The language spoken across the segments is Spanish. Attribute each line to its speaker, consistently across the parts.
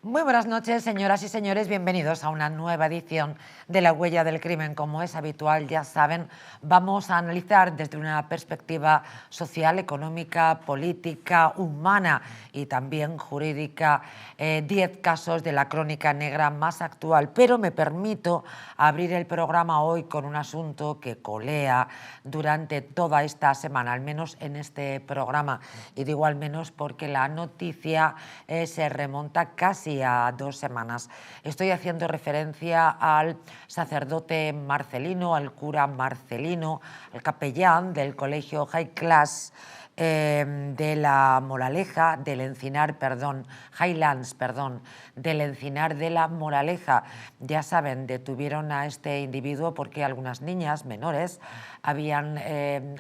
Speaker 1: Muy buenas noches, señoras y señores. Bienvenidos a una nueva edición de La Huella del Crimen. Como es habitual, ya saben, vamos a analizar desde una perspectiva social, económica, política, humana y también jurídica 10 casos de la crónica negra más actual. Pero me permito abrir el programa hoy con un asunto que colea durante toda esta semana, al menos en este programa. Y digo al menos porque la noticia se remonta casi a 2 semanas. Estoy haciendo referencia al sacerdote Marcelino, al cura Marcelino, al capellán del colegio High Class de la Moraleja, del Encinar, perdón, Highlands, perdón, del Encinar de la Moraleja. Ya saben, detuvieron a este individuo porque algunas niñas menores habían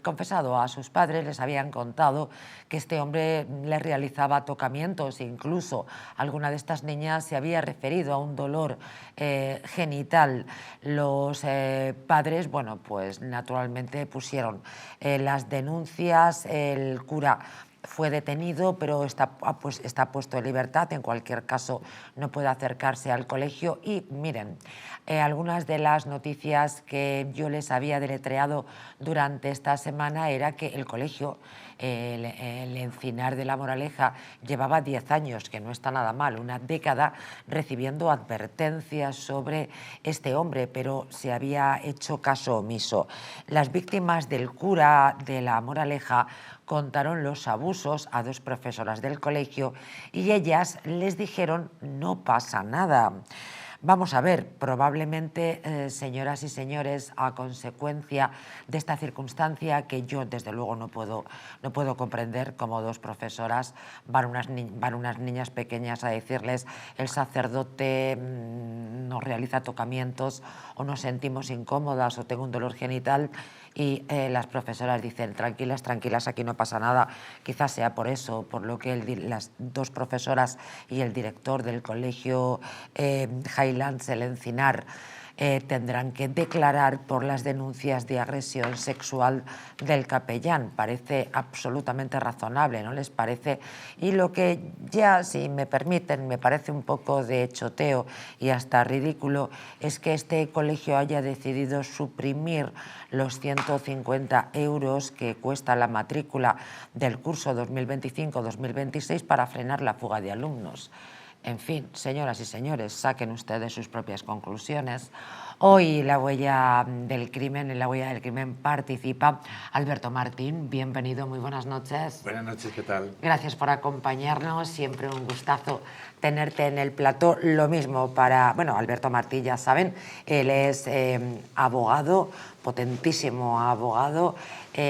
Speaker 1: confesado a sus padres, les habían contado que este hombre les realizaba tocamientos, incluso alguna de estas niñas se había referido a un dolor genital. Los padres, bueno, pues naturalmente pusieron las denuncias. El cura fue detenido, pero está puesto en libertad. En cualquier caso, no puede acercarse al colegio. Y miren, algunas de las noticias que yo les había deletreado durante esta semana era que el colegio, el Encinar de la Moraleja, llevaba 10 años, que no está nada mal, una década, recibiendo advertencias sobre este hombre, pero se había hecho caso omiso. Las víctimas del cura de la Moraleja contaron los abusos a 2 profesoras del colegio y ellas les dijeron: no pasa nada. Vamos a ver, probablemente, señoras y señores, a consecuencia de esta circunstancia que yo desde luego no puedo comprender, como 2 profesoras van unas niñas pequeñas a decirles: el sacerdote nos realiza tocamientos, o nos sentimos incómodas, o tengo un dolor genital, y las profesoras dicen: tranquilas, tranquilas, aquí no pasa nada. Quizás sea por eso, por lo que las 2 profesoras y el director del colegio Highlands, el Encinar, tendrán que declarar por las denuncias de agresión sexual del capellán. Parece absolutamente razonable, ¿no les parece? Y lo que ya, si me permiten, me parece un poco de choteo y hasta ridículo, es que este colegio haya decidido suprimir los 150 euros que cuesta la matrícula del curso 2025-2026 para frenar la fuga de alumnos. En fin, señoras y señores, saquen ustedes sus propias conclusiones. Hoy La Huella del Crimen, en La Huella del Crimen participa Alberto Martín. Bienvenido, muy buenas noches.
Speaker 2: Buenas noches, ¿qué tal?
Speaker 1: Gracias por acompañarnos, siempre un gustazo tenerte en el plató. Lo mismo para, bueno, Alberto Martín, ya saben, él es abogado, potentísimo abogado.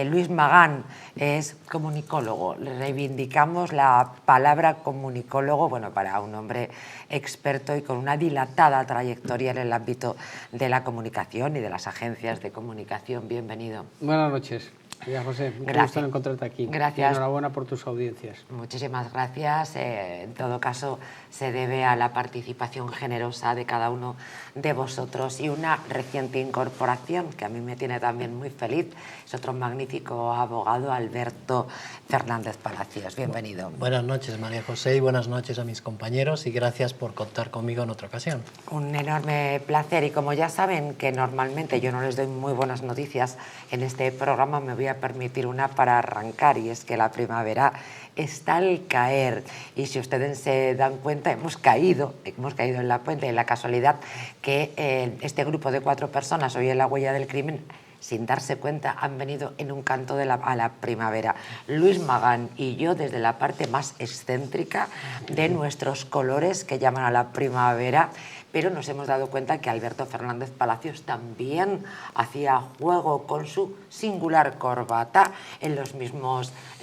Speaker 1: Luis Magán es comunicólogo. Reivindicamos la palabra comunicólogo, bueno, para un hombre experto y con una dilatada trayectoria en el ámbito de la comunicación y de las agencias de comunicación. Bienvenido.
Speaker 3: Buenas noches. María José, un gusto en encontrarte aquí.
Speaker 1: Gracias.
Speaker 3: Y enhorabuena por tus audiencias.
Speaker 1: Muchísimas gracias. En todo caso, se debe a la participación generosa de cada uno de vosotros y una reciente incorporación que a mí me tiene también muy feliz. Es otro magnífico abogado, Alberto Fernández Palacios. Bienvenido.
Speaker 4: Buenas noches, María José, y buenas noches a mis compañeros, y gracias por contar conmigo en otra ocasión.
Speaker 1: Un enorme placer, y como ya saben que normalmente yo no les doy muy buenas noticias en este programa, me voy a permitir una para arrancar, y es que la primavera está al caer, y si ustedes se dan cuenta, hemos caído en la puente, en la casualidad que este grupo de 4 personas hoy en La Huella del Crimen, sin darse cuenta, han venido en un canto a la primavera. Luis Magán y yo desde la parte más excéntrica de nuestros colores que llaman a la primavera, pero nos hemos dado cuenta que Alberto Fernández Palacios también hacía juego con su singular corbata en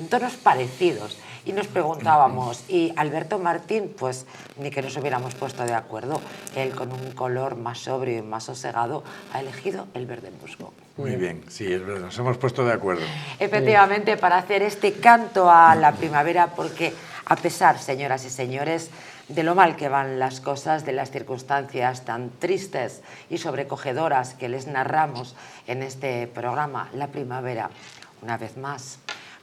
Speaker 1: tonos parecidos. Y nos preguntábamos, y Alberto Martín, pues ni que nos hubiéramos puesto de acuerdo. Él, con un color más sobrio y más sosegado, ha elegido el verde musgo.
Speaker 2: Muy bien, sí, es verdad, nos hemos puesto de acuerdo.
Speaker 1: Efectivamente, para hacer este canto a la primavera, porque a pesar, señoras y señores, de lo mal que van las cosas, de las circunstancias tan tristes y sobrecogedoras que les narramos en este programa, la primavera, una vez más,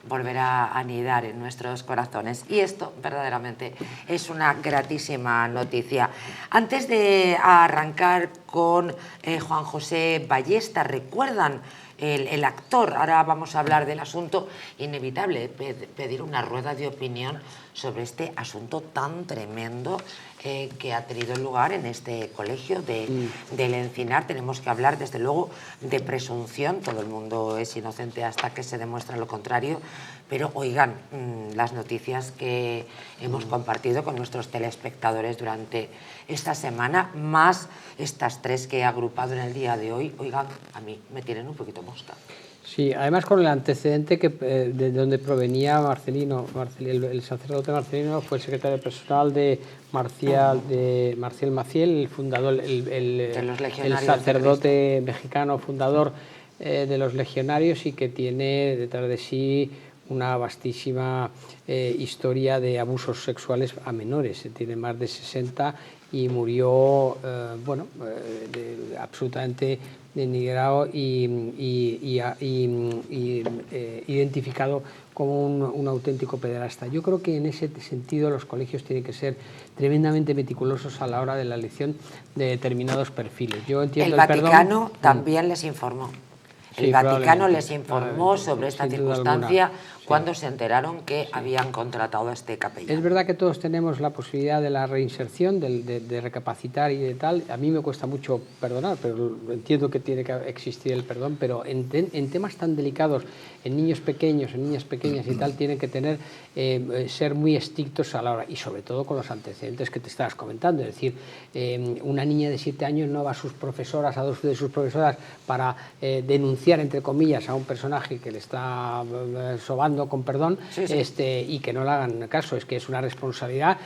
Speaker 1: volverá a anidar en nuestros corazones. Y esto verdaderamente es una gratísima noticia. Antes de arrancar con Juan José Ballesta, ¿recuerdan el actor? Ahora vamos a hablar del asunto inevitable, pedir una rueda de opinión sobre este asunto tan tremendo que ha tenido lugar en este colegio del Encinar. Tenemos que hablar, desde luego, de presunción. Todo el mundo es inocente hasta que se demuestra lo contrario. Pero, oigan, las noticias que hemos compartido con nuestros telespectadores durante esta semana, más estas tres que he agrupado en el día de hoy, oigan, a mí me tienen un poquito mosca.
Speaker 3: Sí, además con el antecedente de donde provenía Marcelino, el sacerdote Marcelino fue el secretario personal de Marcial Maciel, el fundador, el sacerdote mexicano fundador de los legionarios, y que tiene detrás de sí una vastísima historia de abusos sexuales a menores. Tiene más de 60 y murió absolutamente denigrado y identificado como un auténtico pederasta. Yo creo que en ese sentido los colegios tienen que ser tremendamente meticulosos a la hora de la elección de determinados perfiles. Yo entiendo
Speaker 1: el Vaticano también les informó. El Vaticano les informó sobre esta circunstancia cuando se enteraron que habían contratado a este capellán.
Speaker 3: Es verdad que todos tenemos la posibilidad de la reinserción, de recapacitar y de tal. A mí me cuesta mucho perdonar, pero entiendo que tiene que existir el perdón, pero en temas tan delicados, en niños pequeños, en niñas pequeñas y tal, tienen que tener ser muy estrictos a la hora, y sobre todo con los antecedentes que te estabas comentando. Es decir, una niña de 7 años no va a sus profesoras, a dos de sus profesoras, para denunciar, entre comillas, a un personaje que le está sobando, con perdón, y que no le hagan caso. Es que es una responsabilidad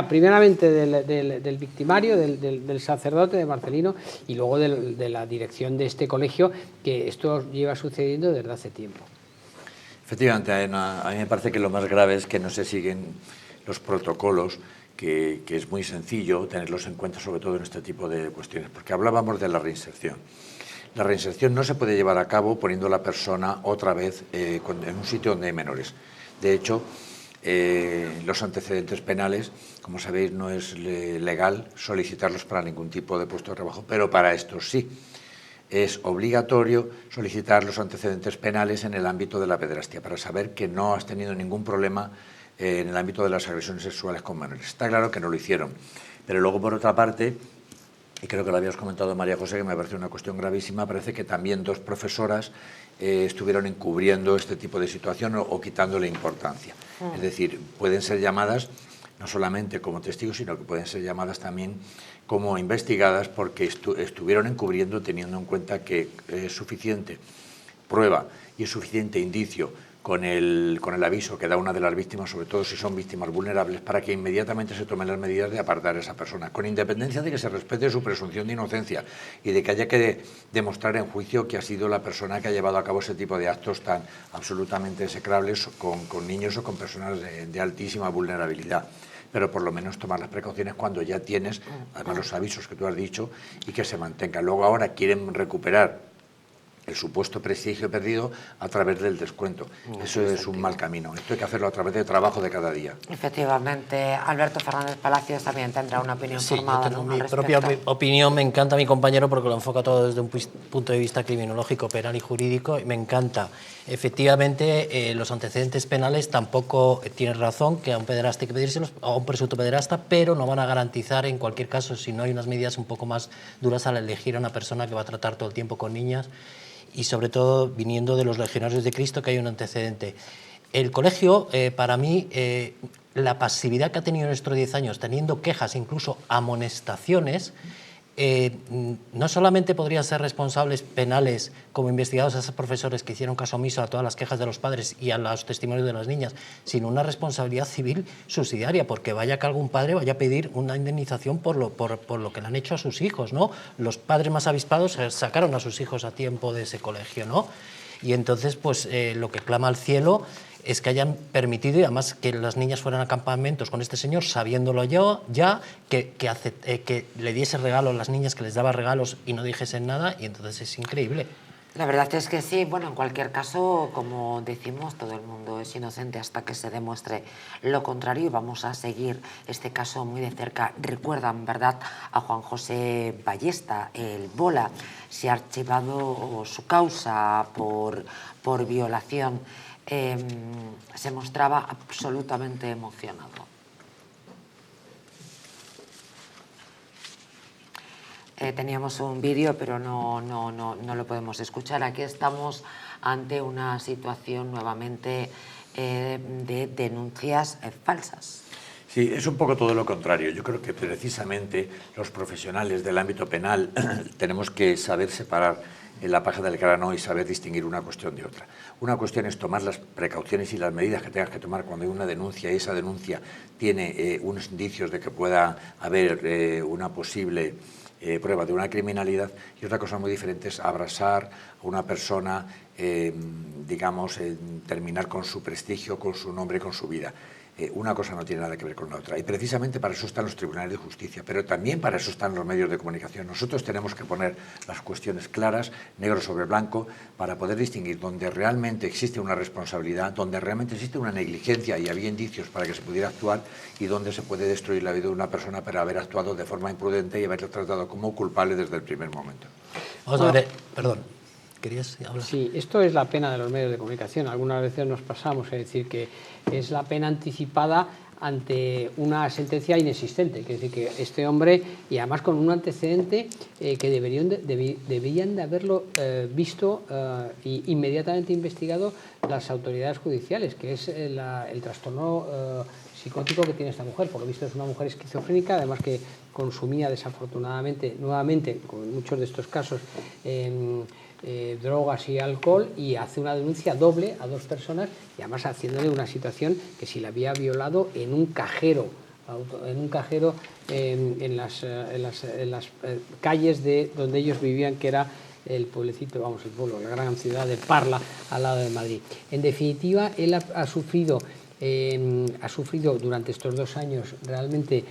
Speaker 3: primeramente del victimario, del sacerdote, de Marcelino, y luego de la dirección de este colegio, que esto lleva sucediendo desde hace tiempo.
Speaker 2: Efectivamente, a mí me parece que lo más grave es que no se siguen los protocolos, que es muy sencillo tenerlos en cuenta, sobre todo en este tipo de cuestiones, porque hablábamos de la reinserción. La reinserción no se puede llevar a cabo poniendo a la persona otra vez en un sitio donde hay menores. De hecho, los antecedentes penales, como sabéis, no es legal solicitarlos para ningún tipo de puesto de trabajo, pero para estos sí. Es obligatorio solicitar los antecedentes penales en el ámbito de la pederastia, para saber que no has tenido ningún problema en el ámbito de las agresiones sexuales con menores. Está claro que no lo hicieron, pero luego, por otra parte, y creo que lo habías comentado, María José, que me parece una cuestión gravísima, parece que también 2 profesoras estuvieron encubriendo este tipo de situación o quitándole importancia. Es decir, pueden ser llamadas no solamente como testigos, sino que pueden ser llamadas también como investigadas, porque estuvieron encubriendo, teniendo en cuenta que es suficiente prueba y es suficiente indicio con el aviso que da una de las víctimas, sobre todo si son víctimas vulnerables, para que inmediatamente se tomen las medidas de apartar a esa persona, con independencia de que se respete su presunción de inocencia y de que haya que demostrar en juicio que ha sido la persona que ha llevado a cabo ese tipo de actos tan absolutamente execrables con niños o con personas de altísima vulnerabilidad. Pero por lo menos tomar las precauciones cuando ya tienes, además, los avisos que tú has dicho, y que se mantenga. Luego ahora quieren recuperar el supuesto prestigio perdido a través del descuento. Eso es un mal camino. Esto hay que hacerlo a través de trabajo de cada día.
Speaker 1: Efectivamente. Alberto Fernández Palacios también tendrá una opinión formada.
Speaker 4: Yo tengo mi propia opinión. Me encanta mi compañero porque lo enfoca todo desde un punto de vista criminológico, penal y jurídico, y me encanta. Efectivamente, los antecedentes penales tampoco tienen razón, que a un pederasta hay que pedírselos, a un presunto pederasta, pero no van a garantizar, en cualquier caso, si no hay unas medidas un poco más duras al elegir a una persona que va a tratar todo el tiempo con niñas, y sobre todo viniendo de los legionarios de Cristo, que hay un antecedente. El colegio, para mí, la pasividad que ha tenido en estos 10 años, teniendo quejas, incluso amonestaciones, no solamente podrían ser responsables penales como investigados a esos profesores que hicieron caso omiso a todas las quejas de los padres y a los testimonios de las niñas, sino una responsabilidad civil subsidiaria, porque vaya que algún padre vaya a pedir una indemnización por lo que le han hecho a sus hijos, ¿no? Los padres más avispados sacaron a sus hijos a tiempo de ese colegio, ¿no? Y entonces, pues, lo que clama al cielo es que hayan permitido, y además que las niñas fueran a campamentos con este señor, sabiéndolo que le diese regalos a las niñas, que les daba regalos y no dijesen nada, y entonces es increíble.
Speaker 1: La verdad es que sí. Bueno, en cualquier caso, como decimos, todo el mundo es inocente hasta que se demuestre lo contrario. Vamos a seguir este caso muy de cerca. Recuerdan, ¿verdad?, a Juan José Ballesta, el Bola. Se ha archivado su causa por violación. Se mostraba absolutamente emocionado. Teníamos un vídeo, pero no lo podemos escuchar. Aquí estamos ante una situación nuevamente de denuncias falsas.
Speaker 2: Sí, es un poco todo lo contrario. Yo creo que precisamente los profesionales del ámbito penal tenemos que saber separar la paja del grano y saber distinguir una cuestión de otra. Una cuestión es tomar las precauciones y las medidas que tengas que tomar cuando hay una denuncia y esa denuncia tiene unos indicios de que pueda haber una posible prueba de una criminalidad, y otra cosa muy diferente es abrazar a una persona, digamos, terminar con su prestigio, con su nombre, con su vida. Una cosa no tiene nada que ver con la otra. Y precisamente para eso están los tribunales de justicia, pero también para eso están los medios de comunicación. Nosotros tenemos que poner las cuestiones claras, negro sobre blanco, para poder distinguir donde realmente existe una responsabilidad, donde realmente existe una negligencia y había indicios para que se pudiera actuar, y donde se puede destruir la vida de una persona por haber actuado de forma imprudente y haberlo tratado como culpable desde el primer momento.
Speaker 4: Vamos a ver, perdón. ¿Querías hablar?
Speaker 3: Sí, esto es la pena de los medios de comunicación. Algunas veces nos pasamos, es decir, que es la pena anticipada ante una sentencia inexistente. Es decir, que este hombre, y además con un antecedente que deberían de haberlo visto e inmediatamente investigado las autoridades judiciales, que es el trastorno psicótico que tiene esta mujer. Por lo visto es una mujer esquizofrénica, además que consumía desafortunadamente, nuevamente, como en muchos de estos casos, drogas y alcohol, y hace una denuncia doble a dos personas, y además haciéndole una situación que si la había violado en un cajero en las calles de donde ellos vivían, que era el pueblecito, vamos, el pueblo, la gran ciudad de Parla, al lado de Madrid. En definitiva, él ha sufrido durante estos 2 años realmente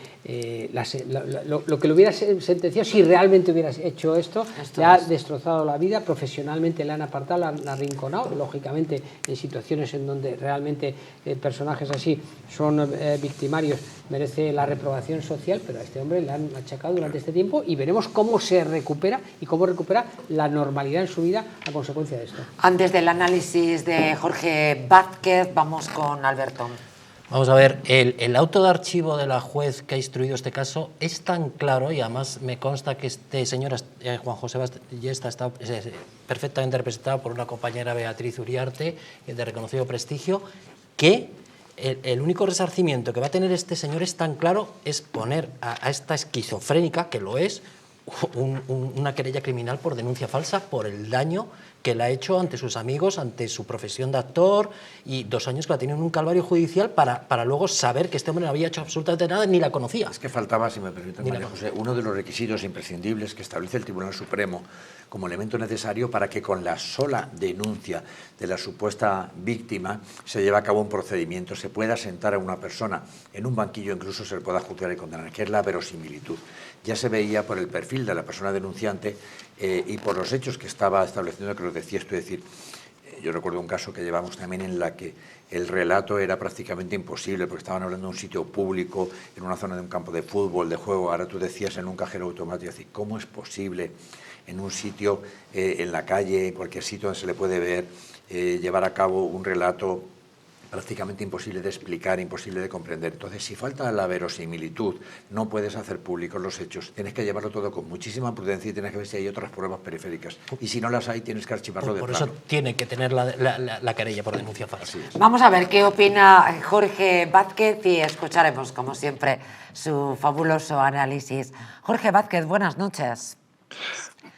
Speaker 3: lo que le hubiera sentenciado si realmente hubiera hecho esto. Le ha destrozado la vida, profesionalmente le han apartado, le han arrinconado, lógicamente en situaciones en donde realmente personajes así son victimarios merece la reprobación social, pero a este hombre le han achacado durante este tiempo, y veremos cómo se recupera y cómo recupera la normalidad en su vida a consecuencia de esto.
Speaker 1: Antes del análisis de Jorge Vázquez, vamos con Alberto.
Speaker 4: Vamos a ver, el auto de archivo de la juez que ha instruido este caso es tan claro, y además me consta que este señor, Juan José Ballesta, está perfectamente representado por una compañera, Beatriz Uriarte, de reconocido prestigio, que el único resarcimiento que va a tener este señor es tan claro, es poner a esta esquizofrénica, que lo es, una querella criminal por denuncia falsa por el daño que le ha hecho ante sus amigos, ante su profesión de actor, y 2 años que la ha tenido en un calvario judicial para luego saber que este hombre no había hecho absolutamente nada, ni la conocía.
Speaker 2: Es que faltaba, si me permite, María José, uno de los requisitos imprescindibles que establece el Tribunal Supremo como elemento necesario para que con la sola denuncia de la supuesta víctima se lleve a cabo un procedimiento, se pueda sentar a una persona en un banquillo, incluso se le pueda juzgar y condenar, que es la verosimilitud. Ya se veía por el perfil de la persona denunciante y por los hechos que estaba estableciendo, que lo decías tú, decir, yo recuerdo un caso que llevamos también en la que el relato era prácticamente imposible, porque estaban hablando de un sitio público, en una zona de un campo de fútbol, de juego. Ahora tú decías en un cajero automático, decir, ¿cómo es posible en un sitio, en la calle, en cualquier sitio donde se le puede ver, llevar a cabo un relato prácticamente imposible de explicar, imposible de comprender? Entonces, si falta la verosimilitud, no puedes hacer públicos los hechos, tienes que llevarlo todo con muchísima prudencia y tienes que ver si hay otras pruebas periféricas. Y si no las hay, tienes que archivarlo de plano.
Speaker 4: Por eso tiene que tener la querella por denuncia falsa.
Speaker 1: Vamos a ver qué opina Jorge Vázquez y escucharemos, como siempre, su fabuloso análisis. Jorge Vázquez, buenas noches.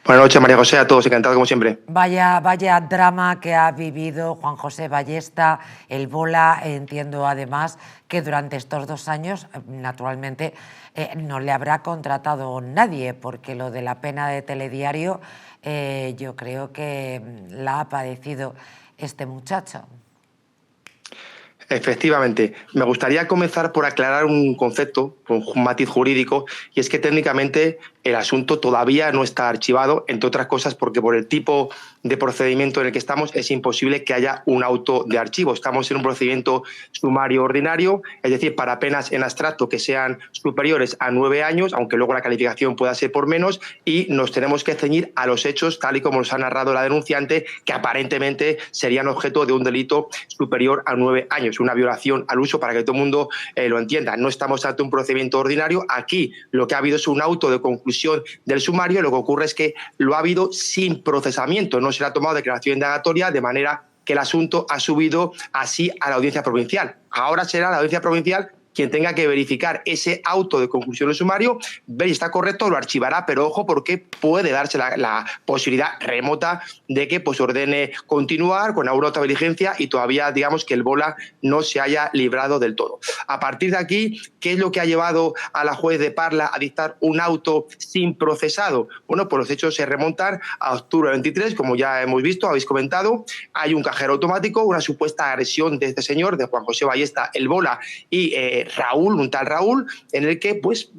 Speaker 5: Buenas noches, María José, a todos, encantado como siempre.
Speaker 1: Vaya drama que ha vivido Juan José Ballesta, el Bola. Entiendo además que durante estos 2 años, naturalmente, no le habrá contratado nadie, porque lo de la pena de telediario yo creo que la ha padecido este muchacho.
Speaker 5: Efectivamente. Me gustaría comenzar por aclarar un concepto, un matiz jurídico, y es que técnicamente el asunto todavía no está archivado, entre otras cosas porque por el tipo de procedimiento en el que estamos, es imposible que haya un auto de archivo. Estamos en un procedimiento sumario ordinario, es decir, para penas en abstracto que sean superiores a 9 años, aunque luego la calificación pueda ser por menos, y nos tenemos que ceñir a los hechos tal y como nos ha narrado la denunciante, que aparentemente serían objeto de un delito superior a 9 años, una violación al uso, para que todo el mundo lo entienda. No estamos ante un procedimiento ordinario. Aquí lo que ha habido es un auto de conclusión del sumario. Lo que ocurre es que lo ha habido sin procesamiento, no se le ha tomado declaración indagatoria, de manera que el asunto ha subido así a la audiencia provincial. Ahora será la audiencia provincial quien tenga que verificar ese auto de conclusión del sumario, ver si está correcto, lo archivará, pero ojo, porque puede darse la posibilidad remota de que pues ordene continuar con alguna otra diligencia y todavía, digamos, que el bola no se haya librado del todo. A partir de aquí, ¿qué es lo que ha llevado a la juez de Parla a dictar un auto sin procesado? Bueno, pues los hechos se remontan a octubre 23, como ya hemos visto, habéis comentado. Hay un cajero automático, una supuesta agresión de este señor, de Juan José Ballesta, el bola, y Raúl, un tal Raúl, en el que pues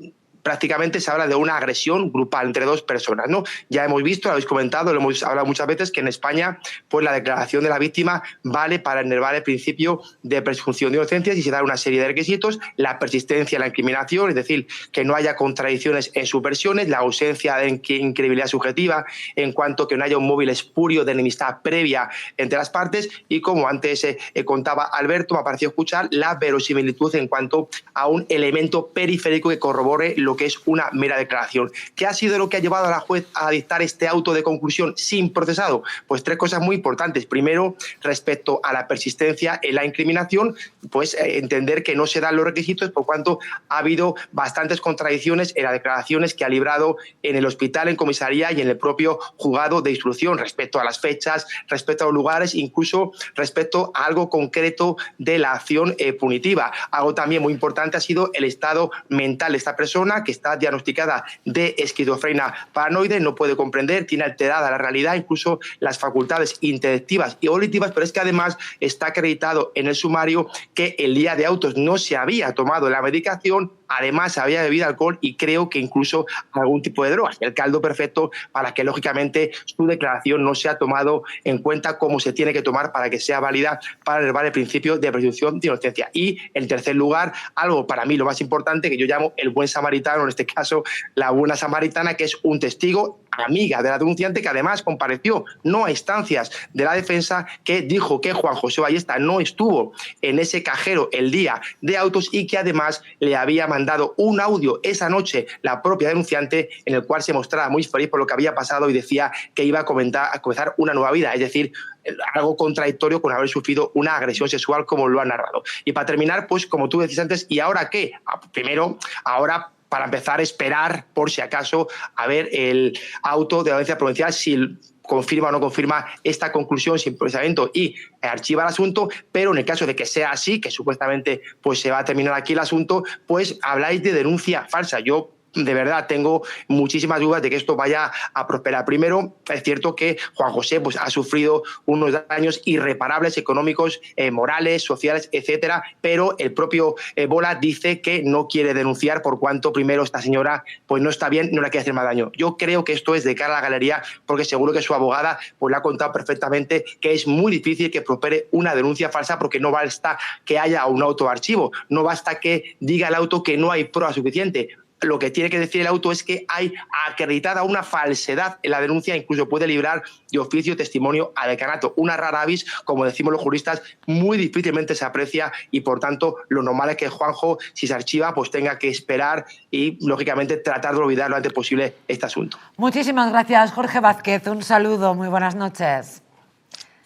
Speaker 5: prácticamente se habla de una agresión grupal entre dos personas, ¿no? Ya hemos visto, lo habéis comentado, lo hemos hablado muchas veces, que en España pues la declaración de la víctima vale para enervar el principio de presunción de inocencia si se da una serie de requisitos: la persistencia en la incriminación, es decir, que no haya contradicciones en sus versiones, la ausencia de incredibilidad subjetiva, en cuanto que no haya un móvil espurio de enemistad previa entre las partes, y como antes contaba Alberto, me ha parecido escuchar la verosimilitud en cuanto a un elemento periférico que corrobore lo que es una mera declaración. ¿Qué ha sido lo que ha llevado a la juez a dictar este auto de conclusión sin procesado? Pues tres cosas muy importantes. Primero, respecto a la persistencia en la incriminación, pues entender que no se dan los requisitos, por cuanto ha habido bastantes contradicciones en las declaraciones que ha librado en el hospital, en comisaría y en el propio juzgado de instrucción, respecto a las fechas, respecto a los lugares, incluso respecto a algo concreto de la acción punitiva. Algo también muy importante ha sido el estado mental de esta persona, que está diagnosticada de esquizofrenia paranoide, no puede comprender, tiene alterada la realidad, incluso las facultades intelectivas y auditivas, pero es que además está acreditado en el sumario que el día de autos no se había tomado la medicación, además había bebido alcohol y creo que incluso algún tipo de drogas. El caldo perfecto para que, lógicamente, su declaración no sea tomado en cuenta como se tiene que tomar para que sea válida para elevar el principio de presunción de inocencia. Y, en tercer lugar, algo para mí lo más importante, que yo llamo el buen samaritano, en este caso la buena samaritana, que es un testigo, amiga de la denunciante, que además compareció no a instancias de la defensa, que dijo que Juan José Ballesta no estuvo en ese cajero el día de autos y que además le había mandado un audio esa noche la propia denunciante, en el cual se mostraba muy feliz por lo que había pasado y decía que iba a comenzar una nueva vida, es decir, algo contradictorio con haber sufrido una agresión sexual, como lo ha narrado. Y para terminar, pues como tú decís antes, ¿y ahora qué? Primero, ahora, para empezar, esperar por si acaso a ver el auto de la audiencia provincial, si confirma o no confirma esta conclusión sin procesamiento y archiva el asunto, pero en el caso de que sea así, que supuestamente pues se va a terminar aquí el asunto, pues habláis de denuncia falsa. Yo de verdad tengo muchísimas dudas de que esto vaya a prosperar. Primero, es cierto que Juan José pues, ha sufrido unos daños irreparables económicos, morales, sociales, etcétera, pero el propio Bola dice que no quiere denunciar por cuanto primero esta señora pues no está bien, no le quiere hacer más daño. Yo creo que esto es de cara a la galería, porque seguro que su abogada pues le ha contado perfectamente que es muy difícil que prospere una denuncia falsa, porque no basta que haya un autoarchivo, no basta que diga el auto que no hay prueba suficiente. Lo que tiene que decir el auto es que hay acreditada una falsedad en la denuncia, incluso puede librar de oficio testimonio a decanato. Una rara avis, como decimos los juristas, muy difícilmente se aprecia, y por tanto lo normal es que Juanjo, si se archiva, pues tenga que esperar y lógicamente tratar de olvidar lo antes posible este asunto.
Speaker 1: Muchísimas gracias, Jorge Vázquez. Un saludo, muy buenas noches.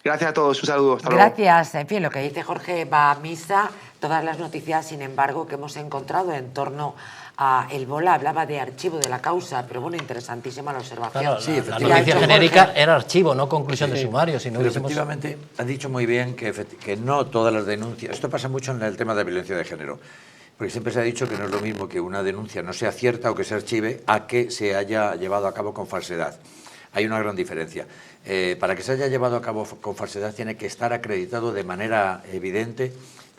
Speaker 5: Gracias a todos, un saludo. Hasta luego.
Speaker 1: Gracias. En fin, lo que dice Jorge va a misa. Todas las noticias, sin embargo, que hemos encontrado en torno a el Bola, hablaba de archivo de la causa, pero bueno, interesantísima la observación.
Speaker 4: Claro,
Speaker 2: sí,
Speaker 4: la noticia genérica
Speaker 1: Jorge
Speaker 4: era archivo, no conclusión de sumario. Si no
Speaker 2: pero
Speaker 4: hubiésemos...
Speaker 2: efectivamente, ha dicho muy bien que no todas las denuncias... Esto pasa mucho en el tema de violencia de género, porque siempre se ha dicho que no es lo mismo que una denuncia no sea cierta o que se archive a que se haya llevado a cabo con falsedad. Hay una gran diferencia. Para que se haya llevado a cabo con falsedad tiene que estar acreditado de manera evidente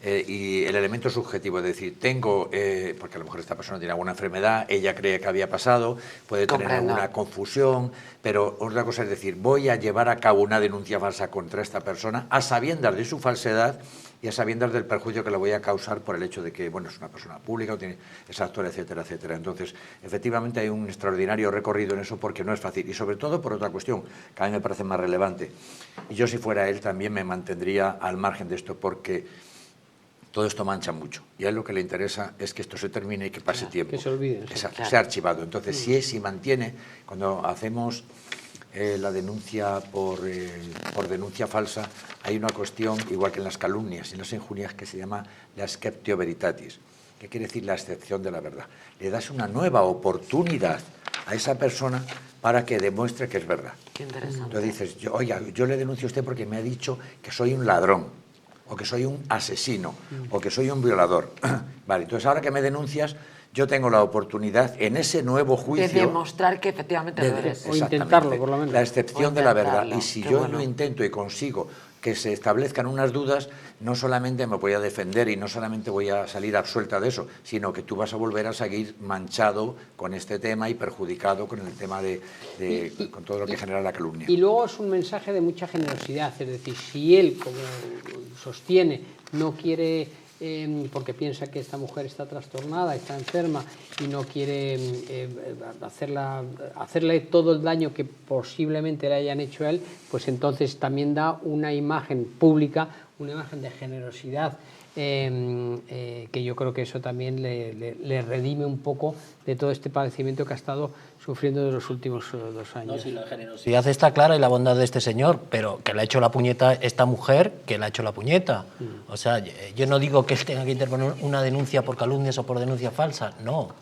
Speaker 2: y el elemento subjetivo, es decir, tengo, porque a lo mejor esta persona tiene alguna enfermedad, ella cree que había pasado, puede tener alguna confusión, pero otra cosa es decir, voy a llevar a cabo una denuncia falsa contra esta persona a sabiendas de su falsedad y a sabiendas del perjuicio que le voy a causar por el hecho de que, bueno, es una persona pública o tiene esa actor, etcétera, etcétera. Entonces, efectivamente hay un extraordinario recorrido en eso porque no es fácil. Y sobre todo por otra cuestión que a mí me parece más relevante. Y yo si fuera él también me mantendría al margen de esto porque todo esto mancha mucho. Y a él lo que le interesa es que esto se termine y que pase tiempo.
Speaker 3: Que se olvide.
Speaker 2: Exacto, sea archivado. Entonces, si mantiene, cuando hacemos la denuncia por denuncia falsa, hay una cuestión, igual que en las calumnias y en las injurias, que se llama la sceptio veritatis, que quiere decir la excepción de la verdad. Le das una nueva oportunidad a esa persona para que demuestre que es verdad.
Speaker 1: Qué interesante.
Speaker 2: Entonces dices, oiga, yo le denuncio a usted porque me ha dicho que soy un ladrón, o que soy un asesino, o que soy un violador. Vale, entonces ahora que me denuncias, yo tengo la oportunidad en ese nuevo juicio
Speaker 1: de demostrar que efectivamente lo eres.
Speaker 3: O intentarlo, por lo menos.
Speaker 2: La excepción de la verdad. Y si yo
Speaker 1: bueno.
Speaker 2: lo intento y consigo que se establezcan unas dudas, no solamente me voy a defender y no solamente voy a salir absuelta de eso, sino que tú vas a volver a seguir manchado con este tema y perjudicado con el tema con todo lo que genera la calumnia.
Speaker 3: Y luego es un mensaje de mucha generosidad, es decir, si él, como sostiene, no quiere, porque piensa que esta mujer está trastornada, está enferma y no quiere hacerle todo el daño que posiblemente le hayan hecho a él, pues entonces también da una imagen pública, una imagen de generosidad, que yo creo que eso también le redime un poco de todo este padecimiento que ha estado sufriendo de los últimos 2 años.
Speaker 4: No, si la generosidad está clara y la bondad de este señor, pero que le ha hecho la puñeta esta mujer, que le ha hecho la puñeta. O sea, yo no digo que él tenga que interponer una denuncia por calumnias o por denuncia falsa, no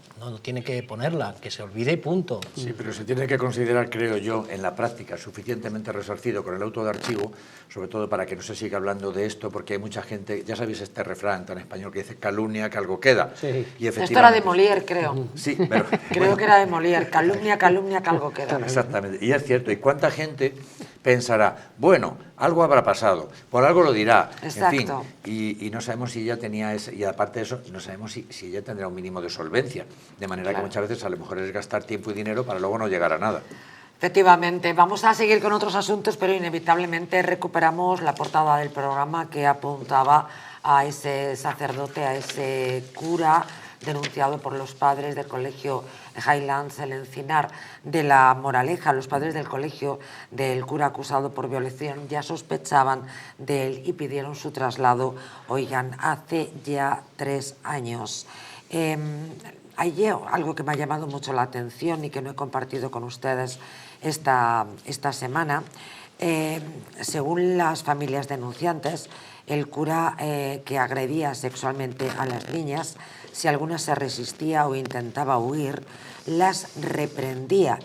Speaker 4: tiene que ponerla, que se olvide y punto.
Speaker 2: Sí, pero se tiene que considerar, creo yo, en la práctica suficientemente resarcido con el auto de archivo, sobre todo para que no se siga hablando de esto, porque hay mucha gente, ya sabéis este refrán tan español que dice calumnia que algo queda.
Speaker 3: Sí.
Speaker 2: Y
Speaker 1: Esto era de Molière, creo.
Speaker 2: Sí, pero...
Speaker 1: Creo que era de Molière. Calumnia que algo queda.
Speaker 2: Exactamente, y es cierto. ¿Y cuánta gente pensará, bueno, algo habrá pasado, por algo lo dirá?
Speaker 1: Exacto.
Speaker 2: En fin, y no sabemos si ella tenía ese, y aparte de eso, no sabemos si ella tendrá un mínimo de solvencia, de manera que muchas veces a lo mejor es gastar tiempo y dinero para luego no llegar a nada.
Speaker 1: Efectivamente, vamos a seguir con otros asuntos, pero inevitablemente recuperamos la portada del programa que apuntaba a ese sacerdote, a ese cura denunciado por los padres del colegio Highlands El Encinar de La Moraleja. Los padres del colegio del cura acusado por violación ya sospechaban de él y pidieron su traslado, oigan, hace ya 3 años. Hay algo que me ha llamado mucho la atención y que no he compartido con ustedes esta semana. Según las familias denunciantes, el cura que agredía sexualmente a las niñas, si alguna se resistía o intentaba huir, las reprendía.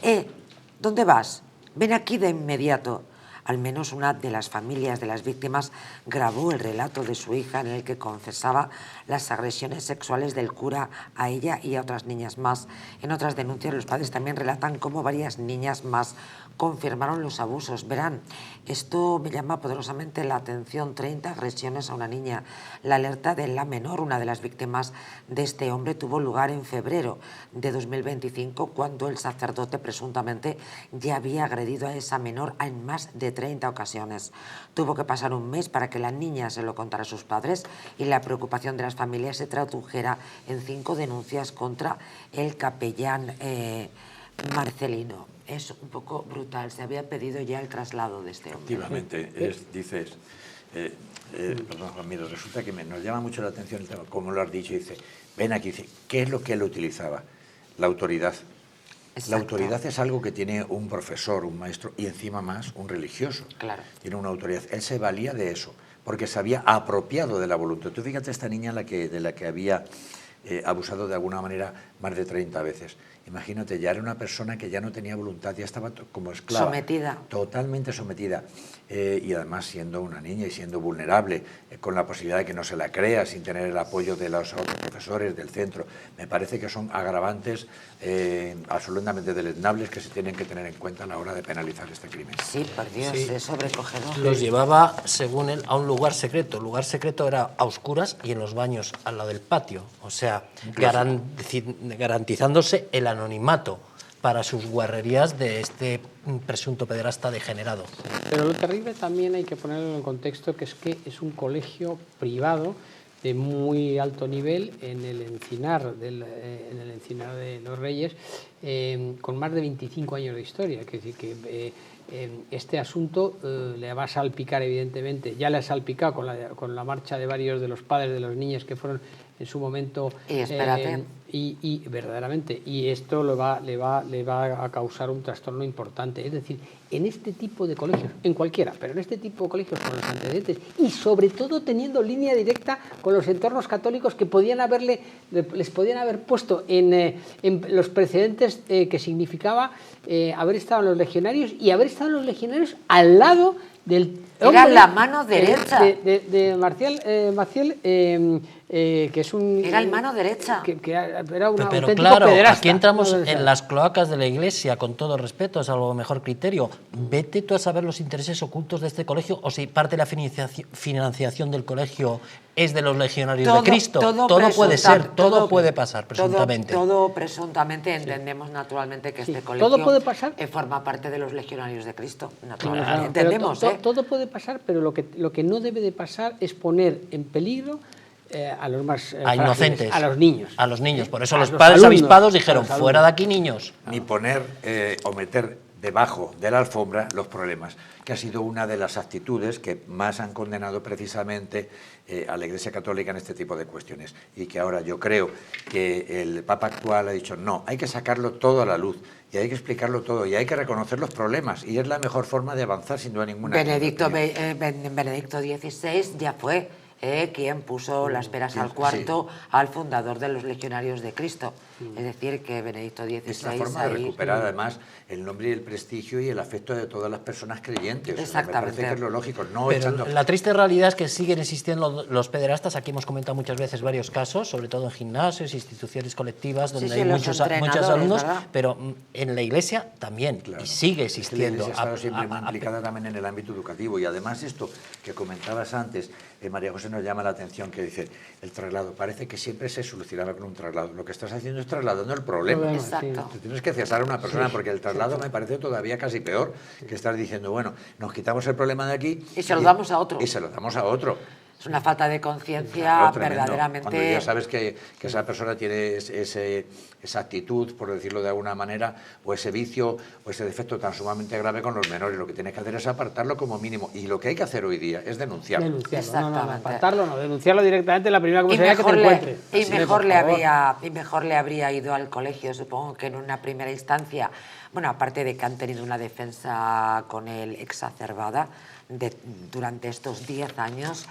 Speaker 1: ¿Dónde vas? Ven aquí de inmediato. Al menos una de las familias de las víctimas grabó el relato de su hija en el que confesaba las agresiones sexuales del cura a ella y a otras niñas más. En otras denuncias los padres también relatan cómo varias niñas más confirmaron los abusos. Verán, esto me llama poderosamente la atención. 30 agresiones a una niña. La alerta de la menor, una de las víctimas de este hombre, tuvo lugar en febrero de 2025, cuando el sacerdote presuntamente ya había agredido a esa menor en más de 30 ocasiones. Tuvo que pasar un mes para que la niña se lo contara a sus padres y la preocupación de las familias se tradujera en 5 denuncias contra el capellán Marcelino. Es un poco brutal. Se había pedido ya el traslado de este hombre.
Speaker 2: Efectivamente, dices, perdón, Juan, mira, resulta que nos llama mucho la atención el tema, como lo has dicho, dice, ven aquí, dice, ¿qué es lo que él utilizaba? La autoridad.
Speaker 1: Exacto.
Speaker 2: La autoridad es algo que tiene un profesor, un maestro y encima más un religioso.
Speaker 1: Claro.
Speaker 2: Tiene una autoridad. Él se valía de eso, porque se había apropiado de la voluntad. Tú fíjate esta niña de la que había abusado de alguna manera más de 30 veces. Imagínate, ya era una persona que ya no tenía voluntad, ya estaba como esclava.
Speaker 1: Sometida.
Speaker 2: Totalmente sometida. Y además siendo una niña y siendo vulnerable, con la posibilidad de que no se la crea, sin tener el apoyo de los otros profesores del centro. Me parece que son agravantes absolutamente deleznables que se tienen que tener en cuenta a la hora de penalizar este crimen.
Speaker 1: Sí, por Dios,
Speaker 4: Sí.
Speaker 1: es sobrecogedor.
Speaker 4: Los llevaba, según él, a un lugar secreto. El lugar secreto era a oscuras y en los baños al lado del patio. O sea, garantizándose el anonimato para sus guarrerías de este presunto pederasta degenerado.
Speaker 3: Pero lo terrible también hay que ponerlo en el contexto que es un colegio privado de muy alto nivel en el Encinar de los Reyes, con más de 25 años de historia. Es decir, que este asunto le va a salpicar, evidentemente, ya le ha salpicado con la marcha de varios de los padres de los niños que fueron en su momento.
Speaker 1: Y espérate.
Speaker 3: Y verdaderamente, y esto le va a causar un trastorno importante. Es decir, en este tipo de colegios, en cualquiera, pero en este tipo de colegios con los antecedentes y sobre todo teniendo línea directa con los entornos católicos que les podían haber puesto en los precedentes que significaba haber estado en los legionarios y haber estado en los legionarios al lado del...
Speaker 1: Era la mano derecha.
Speaker 3: De Maciel, que es un...
Speaker 1: Era el mano derecha.
Speaker 3: Que era un
Speaker 4: Pero
Speaker 3: auténtico
Speaker 4: claro,
Speaker 3: pederasta.
Speaker 4: aquí entramos en las cloacas de la Iglesia, con todo respeto, es algo mejor criterio. Vete tú a saber los intereses ocultos de este colegio, o si parte de la financiación del colegio es de los legionarios de Cristo. Todo puede ser, todo puede pasar, presuntamente.
Speaker 1: Todo presuntamente, entendemos naturalmente que este colegio
Speaker 3: todo puede pasar.
Speaker 1: Forma parte de los legionarios de Cristo. Naturalmente.
Speaker 3: Claro,
Speaker 1: Entendemos,
Speaker 3: todo puede pasar, pero lo que no debe de pasar es poner en peligro a los más
Speaker 4: a inocentes,
Speaker 3: a los niños.
Speaker 4: A los niños. Por eso
Speaker 3: A
Speaker 4: los
Speaker 3: los
Speaker 4: padres
Speaker 3: alumnos,
Speaker 4: avispados
Speaker 3: a
Speaker 4: dijeron,
Speaker 3: los alumnos.
Speaker 4: fuera de aquí, niños.
Speaker 2: Ni poner o meter debajo de la alfombra los problemas, que ha sido una de las actitudes que más han condenado precisamente a la Iglesia Católica en este tipo de cuestiones, y que ahora yo creo que el Papa actual ha dicho no, hay que sacarlo todo a la luz y hay que explicarlo todo y hay que reconocer los problemas, y es la mejor forma de avanzar sin duda ninguna.
Speaker 1: Benedicto XVI ya fue quien puso las peras al cuarto al fundador de los Legionarios de Cristo. Es decir, que Benedicto XVI...
Speaker 2: Es la forma de recuperar además el nombre y el prestigio y el afecto de todas las personas creyentes.
Speaker 1: Exactamente.
Speaker 2: Me parece que es lo lógico. No
Speaker 4: Pero
Speaker 2: echando...
Speaker 4: la triste realidad es que siguen existiendo los pederastas. Aquí hemos comentado muchas veces varios casos, sobre todo en gimnasios, instituciones colectivas, donde hay muchos alumnos,
Speaker 1: ¿verdad?
Speaker 4: Pero en la Iglesia también,
Speaker 2: Claro.
Speaker 4: y sigue
Speaker 2: La
Speaker 4: existiendo.
Speaker 2: Iglesia ha estado siempre muy implicada también en el ámbito educativo, y además esto que comentabas antes, María José nos llama la atención, que dice, el traslado, parece que siempre se solucionaba con un traslado. Lo que estás haciendo es trasladando el problema.
Speaker 1: Exacto.
Speaker 2: Te tienes que cesar a una persona, porque el traslado me parece todavía casi peor, que estar diciendo, bueno, nos quitamos el problema de aquí
Speaker 1: y se lo damos a otro.
Speaker 2: Y se lo damos a otro.
Speaker 1: Es una falta de conciencia
Speaker 2: Claro, tremendo.
Speaker 1: verdaderamente...
Speaker 2: Cuando ya sabes que esa persona tiene esa actitud, por decirlo de alguna manera, o ese vicio, o ese defecto tan sumamente grave con los menores, lo que tienes que hacer es apartarlo como mínimo. Y lo que hay que hacer hoy día es denunciarlo.
Speaker 3: Denunciarlo, no, apartarlo, no, denunciarlo directamente en la primera comisaría que te encuentre.
Speaker 1: Y mejor le habría ido al colegio, supongo que en una primera instancia. Bueno, aparte de que han tenido una defensa con él exacerbada durante estos 10 años,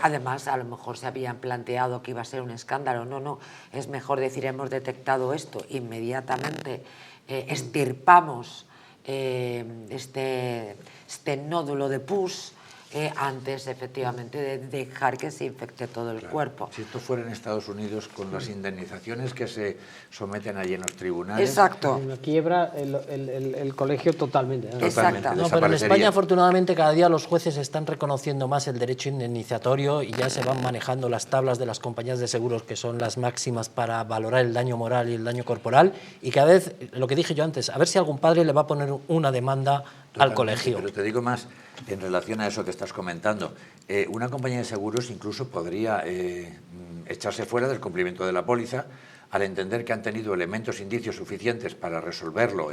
Speaker 1: además a lo mejor se habían planteado que iba a ser un escándalo. No, es mejor decir, hemos detectado esto, inmediatamente estirpamos este nódulo de pus, antes efectivamente de dejar que se infecte todo el cuerpo.
Speaker 2: Si esto fuera en Estados Unidos, con las indemnizaciones que se someten allí en los tribunales...
Speaker 1: Exacto.
Speaker 3: Quiebra el colegio totalmente.
Speaker 1: Exacto.
Speaker 4: No, pero en España, afortunadamente, cada día los jueces están reconociendo más el derecho indemnizatorio y ya se van manejando las tablas de las compañías de seguros, que son las máximas para valorar el daño moral y el daño corporal, y cada vez, lo que dije yo antes, a ver si algún padre le va a poner una demanda al colegio.
Speaker 2: Pero te digo más, en relación a eso que estás comentando, una compañía de seguros incluso podría echarse fuera del cumplimiento de la póliza al entender que han tenido elementos, indicios suficientes para resolverlo,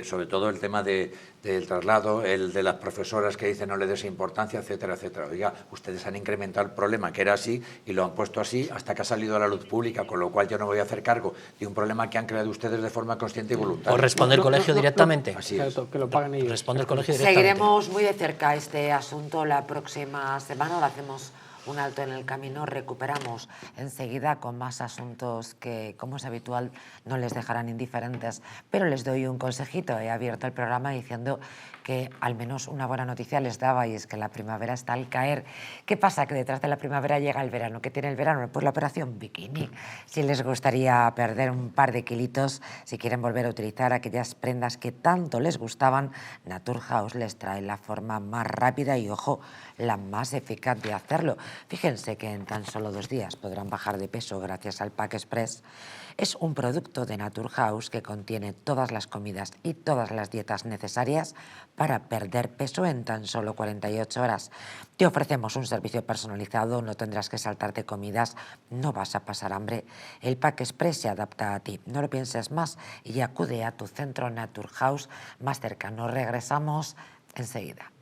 Speaker 2: sobre todo el tema del traslado, el de las profesoras que dicen no le des importancia, etcétera, etcétera. Oiga, ustedes han incrementado el problema, que era así, y lo han puesto así hasta que ha salido a la luz pública, con lo cual yo no voy a hacer cargo de un problema que han creado ustedes de forma consciente y voluntaria.
Speaker 4: ¿O responde el colegio directamente?
Speaker 2: Así es.
Speaker 3: Que lo paguen ellos.
Speaker 4: Responde el colegio directamente.
Speaker 1: Seguiremos muy de cerca este asunto la próxima semana. Lo hacemos un alto en el camino. Recuperamos enseguida con más asuntos que, como es habitual, no les dejarán indiferentes. Pero les doy un consejito. He abierto el programa diciendo que al menos una buena noticia les daba, y es que la primavera está al caer. ¿Qué pasa? Que detrás de la primavera llega el verano. ¿Qué tiene el verano? Pues la operación bikini. Si les gustaría perder un par de kilitos, si quieren volver a utilizar aquellas prendas que tanto les gustaban, Naturhaus les trae la forma más rápida y, ojo, la más eficaz de hacerlo. Fíjense que en tan solo 2 días podrán bajar de peso gracias al Pack Express. Es un producto de Naturhaus que contiene todas las comidas y todas las dietas necesarias para perder peso en tan solo 48 horas. Te ofrecemos un servicio personalizado, no tendrás que saltarte comidas, no vas a pasar hambre. El Pack Express se adapta a ti. No lo pienses más y acude a tu centro Naturhaus más cercano. Regresamos enseguida.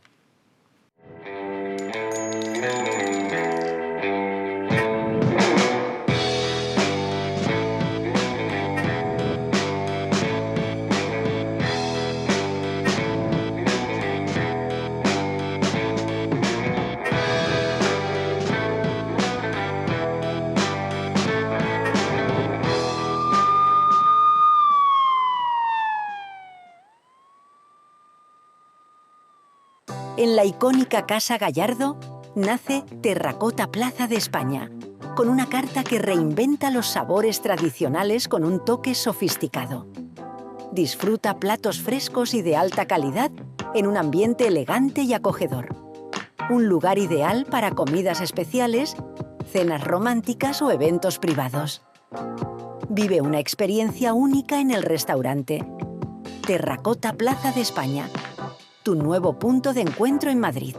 Speaker 6: En la icónica Casa Gallardo nace Terracota Plaza de España, con una carta que reinventa los sabores tradicionales con un toque sofisticado. Disfruta platos frescos y de alta calidad en un ambiente elegante y acogedor. Un lugar ideal para comidas especiales, cenas románticas o eventos privados. Vive una experiencia única en el restaurante. Terracota Plaza de España, tu nuevo punto de encuentro en Madrid.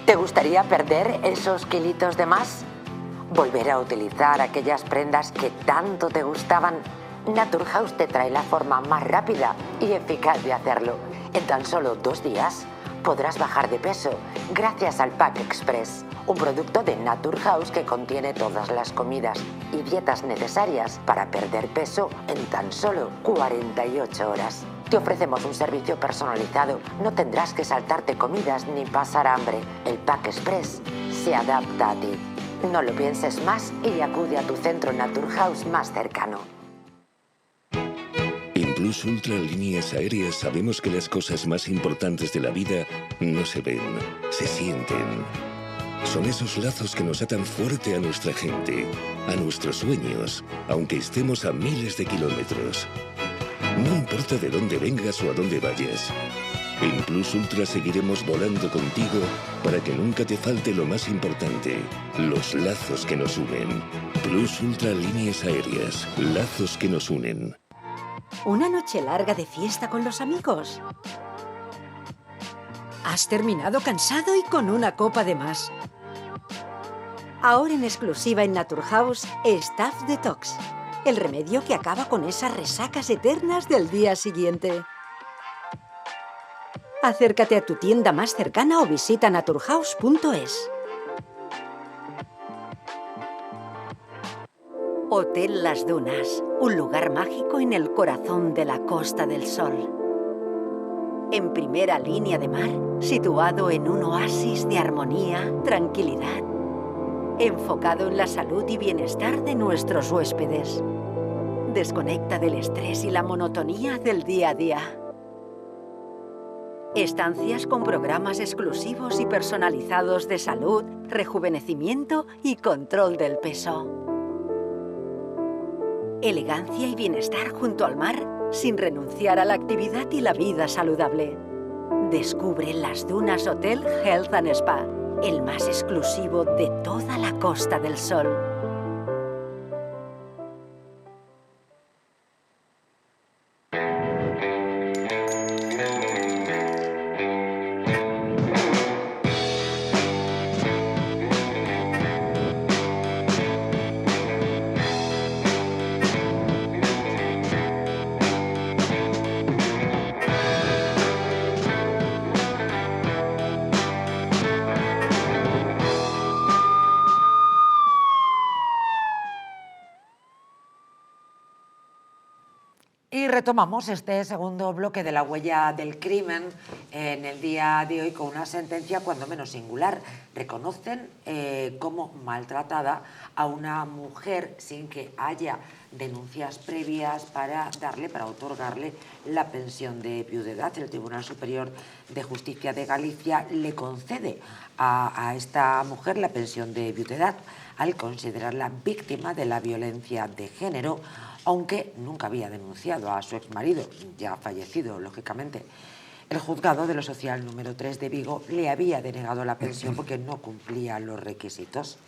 Speaker 1: ¿Te gustaría perder esos kilitos de más? ¿Volver a utilizar aquellas prendas que tanto te gustaban? Naturhaus te trae la forma más rápida y eficaz de hacerlo. En tan solo 2 días podrás bajar de peso gracias al Pack Express, un producto de Naturhaus que contiene todas las comidas y dietas necesarias para perder peso en tan solo 48 horas. Te ofrecemos un servicio personalizado, no tendrás que saltarte comidas ni pasar hambre. El Pack Express se adapta a ti. No lo pienses más y acude a tu centro Naturhaus más cercano.
Speaker 7: En Plus Ultra Líneas Aéreas sabemos que las cosas más importantes de la vida no se ven, se sienten. Son esos lazos que nos atan fuerte a nuestra gente, a nuestros sueños, aunque estemos a miles de kilómetros. No importa de dónde vengas o a dónde vayas. En Plus Ultra seguiremos volando contigo para que nunca te falte lo más importante, los lazos que nos unen. Plus Ultra Líneas Aéreas, lazos que nos unen.
Speaker 6: ¿Una noche larga de fiesta con los amigos? ¿Has terminado cansado y con una copa de más? Ahora en exclusiva en Naturhaus, Staff Detox. El remedio que acaba con esas resacas eternas del día siguiente. Acércate a tu tienda más cercana o visita naturhaus.es. Hotel Las Dunas, un lugar mágico en el corazón de la Costa del Sol. En primera línea de mar, situado en un oasis de armonía, tranquilidad, enfocado en la salud y bienestar de nuestros huéspedes. Desconecta del estrés y la monotonía del día a día. Estancias con programas exclusivos y personalizados de salud, rejuvenecimiento y control del peso. Elegancia y bienestar junto al mar, sin renunciar a la actividad y la vida saludable. Descubre Las Dunas Hotel Health and Spa, el más exclusivo de toda la Costa del Sol.
Speaker 1: Y retomamos este segundo bloque de la huella del crimen en el día de hoy con una sentencia cuando menos singular. Reconocen como maltratada a una mujer sin que haya denuncias previas para otorgarle la pensión de viudedad. El Tribunal Superior de Justicia de Galicia le concede a esta mujer la pensión de viudedad al considerarla víctima de la violencia de género, aunque nunca había denunciado a su exmarido, ya fallecido, lógicamente. El juzgado de lo social número 3 de Vigo le había denegado la pensión porque no cumplía los requisitos.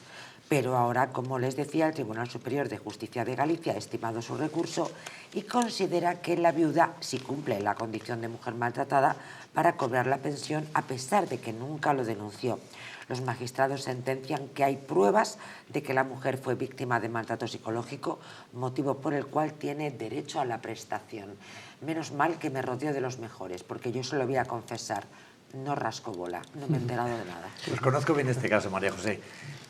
Speaker 1: Pero ahora, como les decía, el Tribunal Superior de Justicia de Galicia ha estimado su recurso y considera que la viuda sí cumple la condición de mujer maltratada para cobrar la pensión a pesar de que nunca lo denunció. Los magistrados sentencian que hay pruebas de que la mujer fue víctima de maltrato psicológico, motivo por el cual tiene derecho a la prestación. Menos mal que me rodeo de los mejores, porque yo se lo voy a confesar, no rasco bola, no me he enterado de nada.
Speaker 2: Pues conozco bien este caso, María José,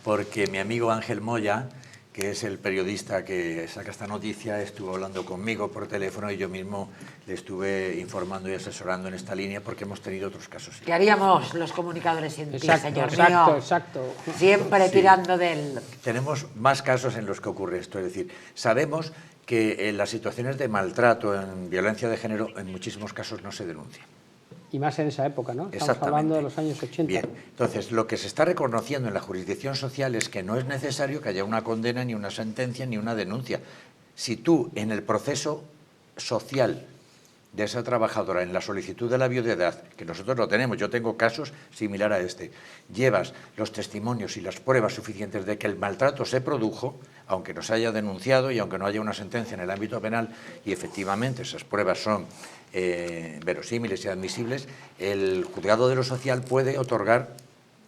Speaker 2: porque mi amigo Ángel Moya, que es el periodista que saca esta noticia, estuvo hablando conmigo por teléfono y yo mismo le estuve informando y asesorando en esta línea porque hemos tenido otros casos.
Speaker 1: ¿Qué haríamos los comunicadores sin ti, señor
Speaker 3: mío?
Speaker 1: Exacto. Siempre tirando del...
Speaker 2: Tenemos más casos en los que ocurre esto, es decir, sabemos que en las situaciones de maltrato, en violencia de género, en muchísimos casos no se denuncia.
Speaker 3: Y más en esa época, ¿no? Estamos hablando de los años 80.
Speaker 2: Bien, entonces lo que se está reconociendo en la jurisdicción social es que no es necesario que haya una condena, ni una sentencia, ni una denuncia. Si tú en el proceso social de esa trabajadora, en la solicitud de la viudedad, que nosotros lo tenemos, yo tengo casos similar a este, llevas los testimonios y las pruebas suficientes de que el maltrato se produjo, aunque no se haya denunciado y aunque no haya una sentencia en el ámbito penal, y efectivamente esas pruebas son verosímiles y admisibles, el juzgado de lo social puede otorgar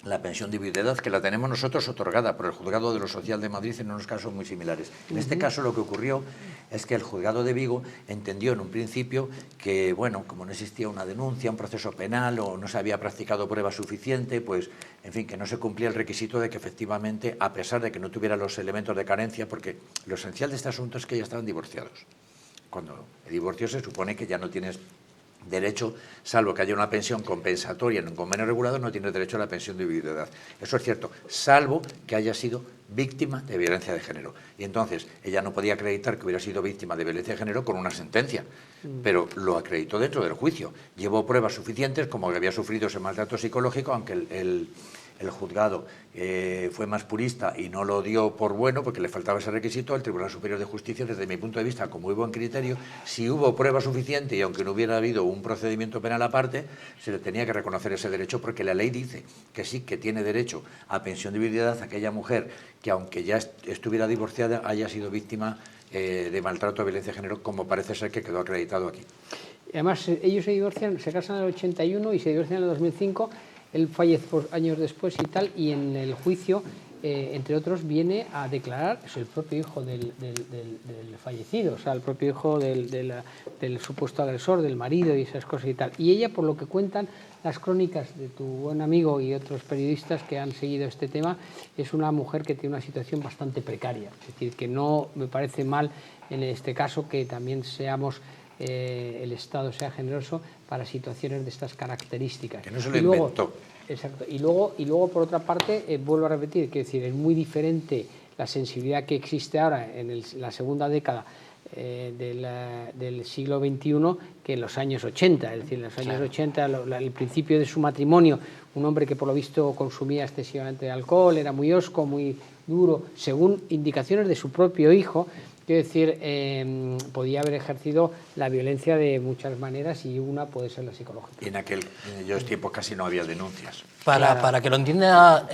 Speaker 2: la pensión de viudedad, que la tenemos nosotros otorgada por el juzgado de lo social de Madrid en unos casos muy similares. En este caso lo que ocurrió es que el juzgado de Vigo entendió en un principio que, bueno, como no existía una denuncia, un proceso penal o no se había practicado prueba suficiente, pues, en fin, que no se cumplía el requisito de que efectivamente, a pesar de que no tuviera los elementos de carencia, porque lo esencial de este asunto es que ya estaban divorciados. Cuando el divorcio se supone que ya no tienes derecho, salvo que haya una pensión compensatoria en un convenio regulado, no tienes derecho a la pensión de viudedad. Eso es cierto, salvo que haya sido víctima de violencia de género. Y entonces ella no podía acreditar que hubiera sido víctima de violencia de género con una sentencia, pero lo acreditó dentro del juicio. Llevó pruebas suficientes como que había sufrido ese maltrato psicológico, aunque el juzgado fue más purista y no lo dio por bueno porque le faltaba ese requisito. El Tribunal Superior de Justicia, desde mi punto de vista, con muy buen criterio, si hubo prueba suficiente y aunque no hubiera habido un procedimiento penal aparte, se le tenía que reconocer ese derecho porque la ley dice que sí, que tiene derecho a pensión de viudedad aquella mujer que, aunque ya estuviera divorciada, haya sido víctima de maltrato o violencia de género, como parece ser que quedó acreditado aquí.
Speaker 3: Además, ellos se divorcian, se casan en el 81 y se divorcian en el 2005. Él fallece años después y tal, y en el juicio, entre otros, viene a declarar, es el propio hijo del fallecido, o sea, el propio hijo del supuesto agresor, del marido y esas cosas y tal. Y ella, por lo que cuentan las crónicas de tu buen amigo y otros periodistas que han seguido este tema, es una mujer que tiene una situación bastante precaria. Es decir, que no me parece mal en este caso que también seamos... el Estado sea generoso para situaciones de estas características.
Speaker 2: Que no se lo inventó.
Speaker 3: Exacto. Y luego por otra parte, vuelvo a repetir, que decir, es muy diferente la sensibilidad que existe ahora en la segunda década del siglo XXI que en los años 80. Es decir, en los años 80, el principio de su matrimonio, un hombre que por lo visto consumía excesivamente alcohol, era muy hosco, muy duro, según indicaciones de su propio hijo. Quiero decir, podía haber ejercido la violencia de muchas maneras y una puede ser la psicológica.
Speaker 2: Y en aquellos tiempos casi no había denuncias.
Speaker 4: Para que lo entienda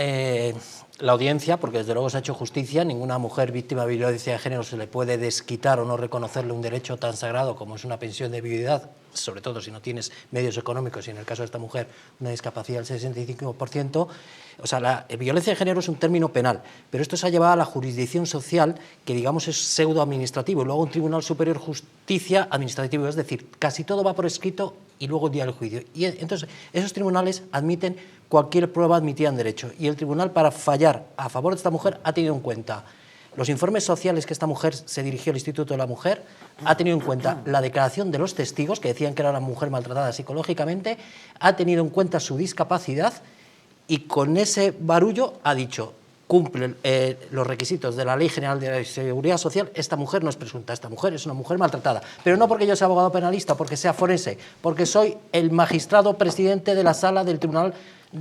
Speaker 4: la audiencia, porque desde luego se ha hecho justicia, ninguna mujer víctima de violencia de género se le puede desquitar o no reconocerle un derecho tan sagrado como es una pensión de viudedad, sobre todo si no tienes medios económicos y en el caso de esta mujer una discapacidad del 65%. O sea, la violencia de género es un término penal, pero esto se ha llevado a la jurisdicción social, que digamos es pseudo-administrativo, y luego un Tribunal Superior de Justicia administrativo, es decir, casi todo va por escrito y luego un día el juicio. Y entonces esos tribunales admiten cualquier prueba admitida en derecho, y el tribunal, para fallar a favor de esta mujer, ha tenido en cuenta los informes sociales que esta mujer se dirigió al Instituto de la Mujer, ha tenido en cuenta la declaración de los testigos, que decían que era una mujer maltratada psicológicamente, ha tenido en cuenta su discapacidad y con ese barullo ha dicho: cumple los requisitos de la Ley General de la Seguridad Social, esta mujer no es presunta, esta mujer es una mujer maltratada. Pero no porque yo sea abogado penalista, porque sea forense, porque soy el magistrado presidente de la Sala del Tribunal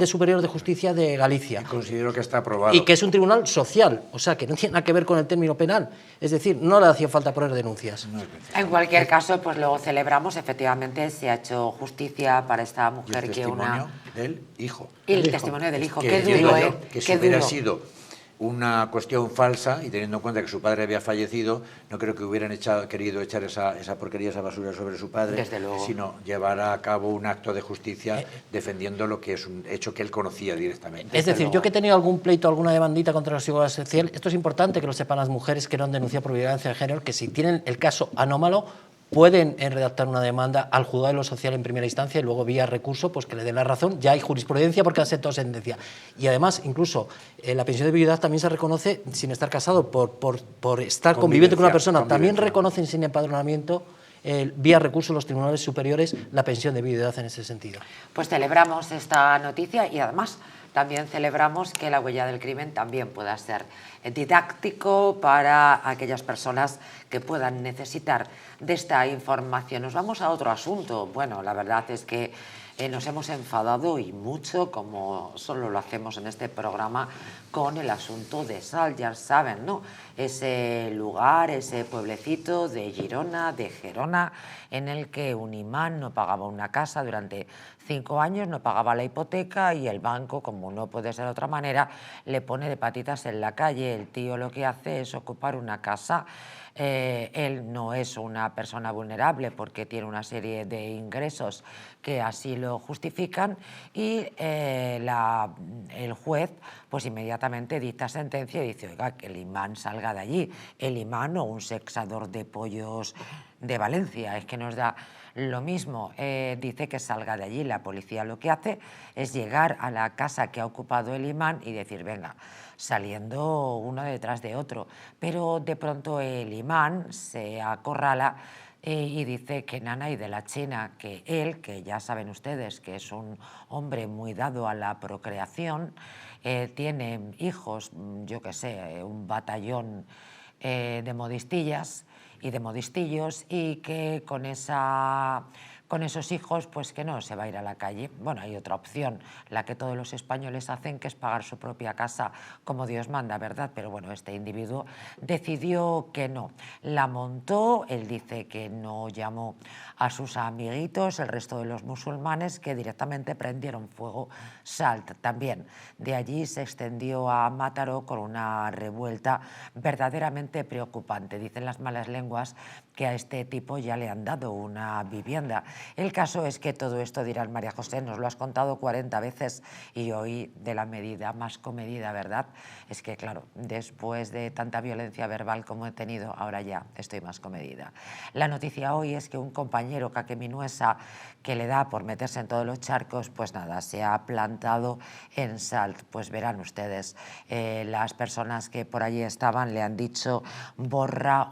Speaker 4: Superior de Justicia de Galicia.
Speaker 2: Y considero que está aprobado.
Speaker 4: Y que es un tribunal social, o sea, que no tiene nada que ver con el término penal. Es decir, no le hacía falta poner denuncias.
Speaker 1: En cualquier caso, pues luego celebramos, efectivamente, se ha hecho justicia para esta mujer.
Speaker 2: Y el testimonio del hijo.
Speaker 1: Y el testimonio del hijo,
Speaker 2: Que
Speaker 1: qué
Speaker 2: entiendo
Speaker 1: duro,
Speaker 2: yo que si hubiera sido una cuestión falsa, y teniendo en cuenta que su padre había fallecido, no creo que hubieran querido echar esa porquería, esa basura sobre su padre, sino llevar a cabo un acto de justicia defendiendo lo que es un hecho que él conocía directamente.
Speaker 4: Es decir, yo que he tenido algún pleito, alguna demandita contra la seguridad social, esto es importante que lo sepan las mujeres que no han denunciado por violencia de género, que si tienen el caso anómalo, pueden redactar una demanda al juzgado de lo social en primera instancia y luego vía recurso pues que le dé la razón. Ya hay jurisprudencia porque ha sentado sentencia. Y además, incluso la pensión de viudedad también se reconoce sin estar casado, por estar conviviendo con una persona. También reconocen sin empadronamiento vía recurso los tribunales superiores la pensión de viudedad en ese sentido.
Speaker 1: Pues celebramos esta noticia y además también celebramos que la huella del crimen también pueda ser didáctico para aquellas personas que puedan necesitar de esta información. Nos vamos a otro asunto. Bueno, la verdad es que nos hemos enfadado y mucho, como solo lo hacemos en este programa, con el asunto de Salt, ya saben, ¿no? Ese lugar, ese pueblecito de Girona, de Gerona, en el que un imán no pagaba una casa durante 5 años, no pagaba la hipoteca y el banco, como no puede ser de otra manera, le pone de patitas en la calle. El tío lo que hace es ocupar una casa. Él no es una persona vulnerable porque tiene una serie de ingresos que así lo justifican y el juez pues inmediatamente dicta sentencia y dice: oiga, que el imán salga de allí. El imán o un sexador de pollos de Valencia, es que nos da lo mismo. Dice que salga de allí. La policía lo que hace es llegar a la casa que ha ocupado el imán y decir: venga, saliendo uno detrás de otro. Pero de pronto el imán se acorrala y dice que nana y de la China, que él, que ya saben ustedes que es un hombre muy dado a la procreación, tiene hijos, yo qué sé, un batallón de modistillas y de modistillos, y que con esos hijos pues que no se va a ir a la calle. Bueno, hay otra opción, la que todos los españoles hacen, que es pagar su propia casa como Dios manda, ¿verdad? Pero bueno, este individuo decidió que no. La montó, él dice que no llamó a sus amiguitos, el resto de los musulmanes, que directamente prendieron fuego Salt también. De allí se extendió a Mataró con una revuelta verdaderamente preocupante. Dicen las malas lenguas que a este tipo ya le han dado una vivienda. El caso es que todo esto, dirán: María José, nos lo has contado 40 veces y hoy de la medida más comedida, ¿verdad? Es que claro, después de tanta violencia verbal como he tenido, ahora ya estoy más comedida. La noticia hoy es que un compañero caqueminuesa que le da por meterse en todos los charcos, pues nada, se ha plantado en Salt. Pues verán ustedes, las personas que por allí estaban le han dicho: borra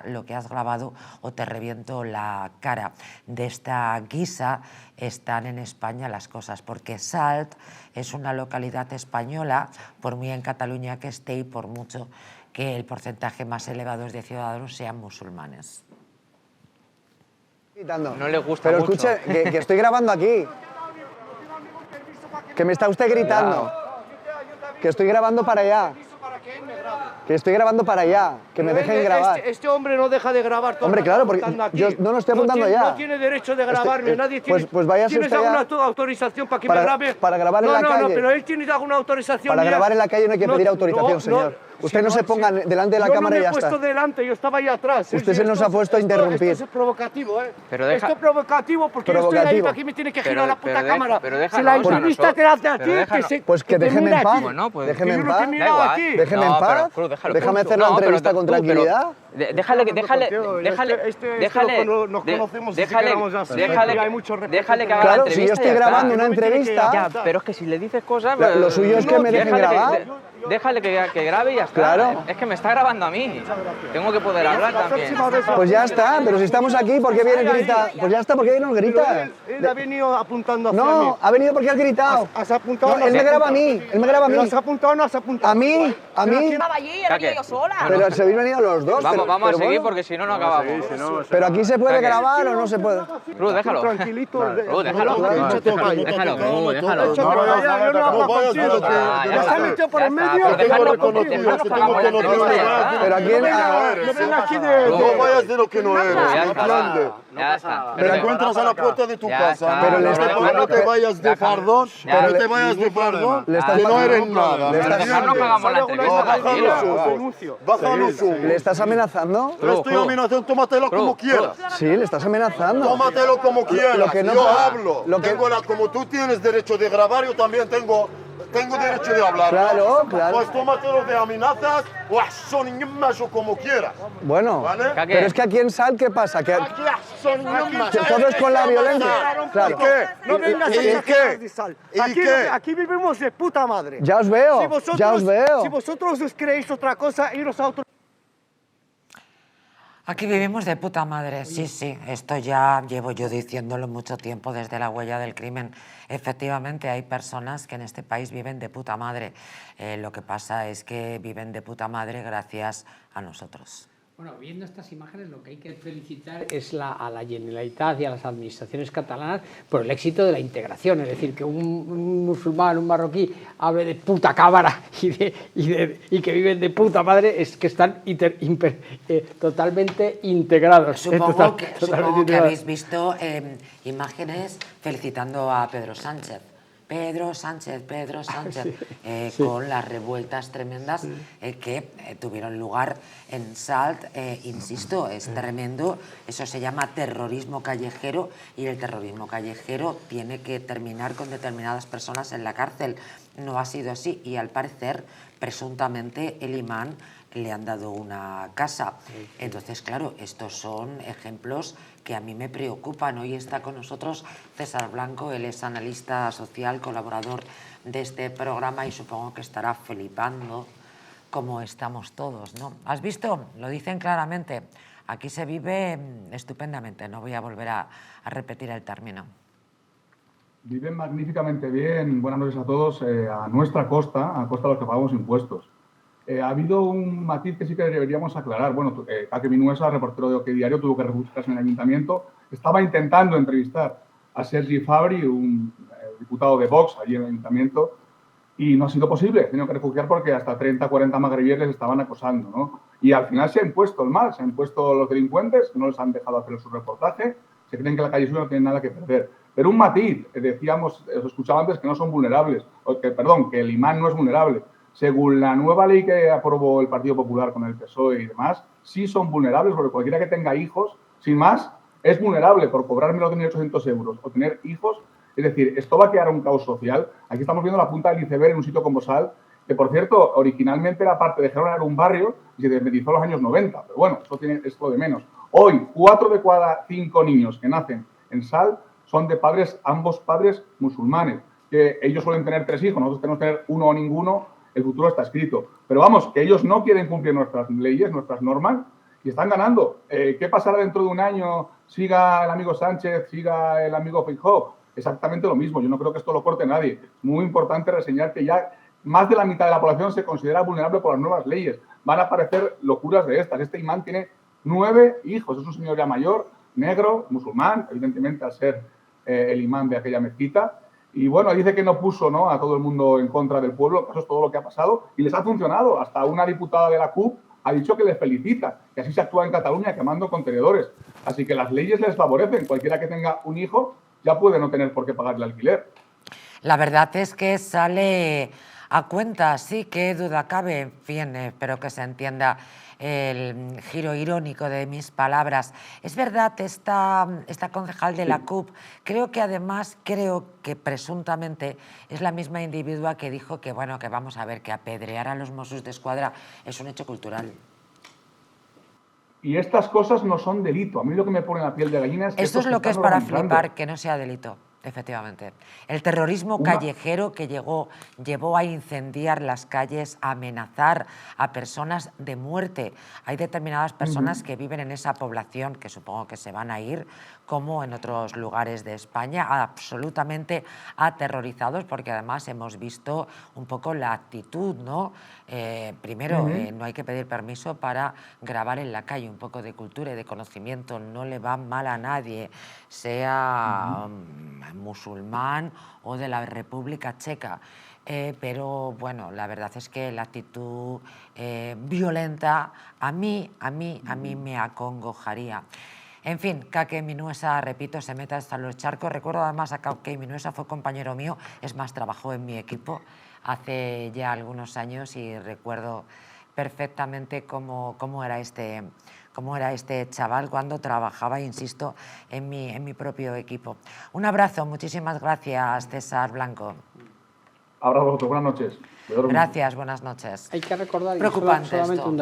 Speaker 1: lo que has grabado o te reviento la cara. De esta guisa están en España las cosas, porque Salt es una localidad española, por muy en Cataluña que esté y por mucho que el porcentaje más elevado de ciudadanos sean musulmanes.
Speaker 8: No le gusta pero mucho. Escuche, que estoy grabando aquí. Que me está usted gritando. Que estoy grabando para allá. Que estoy grabando para allá, que me dejen grabar.
Speaker 9: Este hombre no deja de grabar todo.
Speaker 8: Hombre, claro, porque yo no lo estoy apuntando ya.
Speaker 9: No tiene derecho de grabarme, nadie tiene.
Speaker 8: Pues váyase usted
Speaker 9: ¿Tienes alguna autorización para que me grabe?
Speaker 8: Para grabar en la calle.
Speaker 9: No, pero él tiene alguna autorización.
Speaker 8: Para grabar en la calle no hay que pedir autorización, señor. Usted no se ponga delante de la cámara y ya está.
Speaker 9: Yo no me he puesto delante, yo estaba ahí atrás.
Speaker 8: Usted se nos ha puesto a interrumpir.
Speaker 9: Esto es provocativo, ¿eh? Esto es provocativo porque yo estoy ahí, aquí me tiene que girar la puta cámara. Si la entrevista te la hace a ti, que se...
Speaker 8: Pues que déjeme en paz. Déjeme en paz. Déjeme en paz. Déjame hacer la entrevista con tranquilidad.
Speaker 10: Déjale que haga la entrevista.
Speaker 8: Claro, si yo estoy grabando una entrevista...
Speaker 10: Ya, pero es que si le dices cosas...
Speaker 8: Lo suyo es que me dejen grabar.
Speaker 10: Déjale que grabe y ya está.
Speaker 8: Claro.
Speaker 10: Es que me está grabando a mí. Tengo que poder hablar también.
Speaker 8: Pues ya está, pero si estamos aquí, ¿por qué viene grita? Pues ya está, ¿por qué nos grita?
Speaker 9: Él ha venido apuntando hacia mí.
Speaker 8: No, ha venido porque has gritado.
Speaker 9: Has apuntado.
Speaker 8: No, él me graba a mí, él me graba a mí.
Speaker 9: ¿Has apuntado o no has apuntado?
Speaker 8: A mí.
Speaker 11: Estaba allí, he venido yo sola.
Speaker 8: Pero se habéis venido los dos.
Speaker 10: Vamos a seguir
Speaker 8: bueno.
Speaker 10: porque si no, no acabamos.
Speaker 8: Pero aquí se puede grabar o no se puede.
Speaker 10: Cruz, déjalo.
Speaker 9: Tranquilito.
Speaker 10: Déjalo.
Speaker 9: ¿Está metido por el medio?
Speaker 8: Pero aquí
Speaker 9: no ven aquí de...
Speaker 12: No vayas de lo que no eres.
Speaker 10: Ya está.
Speaker 12: Pero encuentras a la puerta de tu casa.
Speaker 8: Pero
Speaker 12: no te vayas de fardón. No te vayas de fardón. Que no eres nada.
Speaker 10: No pagamos la entrevista.
Speaker 12: Bájalo.
Speaker 8: ¿Le estás amenazando?
Speaker 12: Le estoy amenazando, tómatelo como quieras.
Speaker 8: Sí, le estás amenazando.
Speaker 12: Tómatelo como quieras. Yo hablo.
Speaker 8: Tengo
Speaker 12: como tú tienes derecho de grabar, yo también tengo derecho de hablar.
Speaker 8: Claro.
Speaker 12: Pues tómatelo de amenazas o como quieras.
Speaker 8: Bueno,
Speaker 12: ¿vale?
Speaker 8: Pero es que aquí en Salt, ¿qué pasa? Que todo es con la violencia. Claro.
Speaker 9: No vengas a exagerar de Salt. Aquí vivimos de puta madre.
Speaker 8: Ya os veo,
Speaker 9: Si vosotros os creéis otra cosa, iros a otro...
Speaker 1: Aquí vivimos de puta madre, sí, esto ya llevo yo diciéndolo mucho tiempo desde la huella del crimen. Efectivamente, hay personas que en este país viven de puta madre. Lo que pasa es que viven de puta madre gracias a nosotros.
Speaker 3: Bueno, viendo estas imágenes lo que hay que felicitar es a la Generalitat y a las administraciones catalanas por el éxito de la integración, es decir, que un musulmán, un marroquí hable de puta cámara y que viven de puta madre, es que están totalmente integrados.
Speaker 1: Supongo que habéis visto imágenes felicitando a Pedro Sánchez. Pedro Sánchez, sí. Con las revueltas tremendas que tuvieron lugar en Salt. Insisto, es tremendo, eso se llama terrorismo callejero y el terrorismo callejero tiene que terminar con determinadas personas en la cárcel. No ha sido así y al parecer, presuntamente, el imán le han dado una casa. Entonces, claro, estos son ejemplos que a mí me preocupan. Hoy está con nosotros César Blanco, él es analista social, colaborador de este programa y supongo que estará flipando como estamos todos, ¿no? ¿Has visto? Lo dicen claramente. Aquí se vive estupendamente, no voy a volver a repetir el término.
Speaker 13: Viven magníficamente bien, buenas noches a todos, a nuestra costa, a costa de los que pagamos impuestos. Ha habido un matiz que sí que deberíamos aclarar. Bueno, Kake Minuesa, reportero de OK Diario, tuvo que refugiarse en el ayuntamiento. Estaba intentando entrevistar a Sergi Fabri, un diputado de Vox, allí en el ayuntamiento, y no ha sido posible. Tenía que refugiar porque hasta 30, 40 magrebíes les estaban acosando, ¿no? Y al final se ha impuesto el mal, se han impuesto los delincuentes, que no les han dejado hacer su reportaje, se creen que la calle suya no tiene nada que perder. Pero un matiz, decíamos, os escuchaba antes que no son vulnerables, que el imán no es vulnerable. Según la nueva ley que aprobó el Partido Popular con el PSOE y demás, sí son vulnerables, porque cualquiera que tenga hijos, sin más, es vulnerable por cobrar menos de 1.800 euros o tener hijos. Es decir, esto va a crear un caos social. Aquí estamos viendo la punta del iceberg en un sitio como Salt, que, por cierto, originalmente era parte de Gerona, era un barrio y se independizó en los años 90. Pero bueno, eso tiene esto de menos. Hoy, 4 de cada 5 niños que nacen en Salt son de padres, ambos padres musulmanes, que ellos suelen tener 3 hijos, nosotros tenemos que tener 1 o ninguno. El futuro está escrito. Pero vamos, que ellos no quieren cumplir nuestras leyes, nuestras normas, y están ganando. ¿Qué pasará dentro de un año? Siga el amigo Sánchez, siga el amigo Feijóo. Exactamente lo mismo. Yo no creo que esto lo corte nadie. Muy importante reseñar que ya más de la mitad de la población se considera vulnerable por las nuevas leyes. Van a aparecer locuras de estas. Este imán tiene 9 hijos. Es un señor ya mayor, negro, musulmán, evidentemente al ser el imán de aquella mezquita. Y bueno, dice que no puso, ¿no?, a todo el mundo en contra del pueblo, eso es todo lo que ha pasado, y les ha funcionado. Hasta una diputada de la CUP ha dicho que les felicita, que así se actúa en Cataluña quemando contenedores. Así que las leyes les favorecen. Cualquiera que tenga un hijo ya puede no tener por qué pagar el alquiler.
Speaker 1: La verdad es que sale a cuenta, sí, qué duda cabe, en fin, espero que se entienda el giro irónico de mis palabras. Es verdad, esta concejal de la CUP, creo que presuntamente es la misma individua que dijo que, bueno, que vamos a ver, que apedrear a los Mossos d'Esquadra es un hecho cultural.
Speaker 13: Y estas cosas no son delito. A mí lo que me pone la piel de gallina es que
Speaker 1: esto es lo que es para flipar, que no sea delito. Efectivamente. El terrorismo callejero que llevó a incendiar las calles, a amenazar a personas de muerte. Hay determinadas personas que viven en esa población, que supongo que se van a ir, como en otros lugares de España, absolutamente aterrorizados, porque además hemos visto un poco la actitud, ¿no? Primero, no hay que pedir permiso para grabar en la calle, un poco de cultura y de conocimiento, no le va mal a nadie, sea musulmán o de la República Checa. Pero bueno, la verdad es que la actitud violenta a mí me acongojaría. En fin, Kake Minuesa, repito, se mete hasta los charcos. Recuerdo además a Kake Minuesa, fue compañero mío, es más, trabajó en mi equipo hace ya algunos años y recuerdo perfectamente cómo era este chaval cuando trabajaba, insisto, en mi propio equipo. Un abrazo, muchísimas gracias, César Blanco.
Speaker 13: Abrazo, buenas noches.
Speaker 1: Gracias, buenas noches.
Speaker 3: Hay que recordar,
Speaker 1: solamente
Speaker 3: un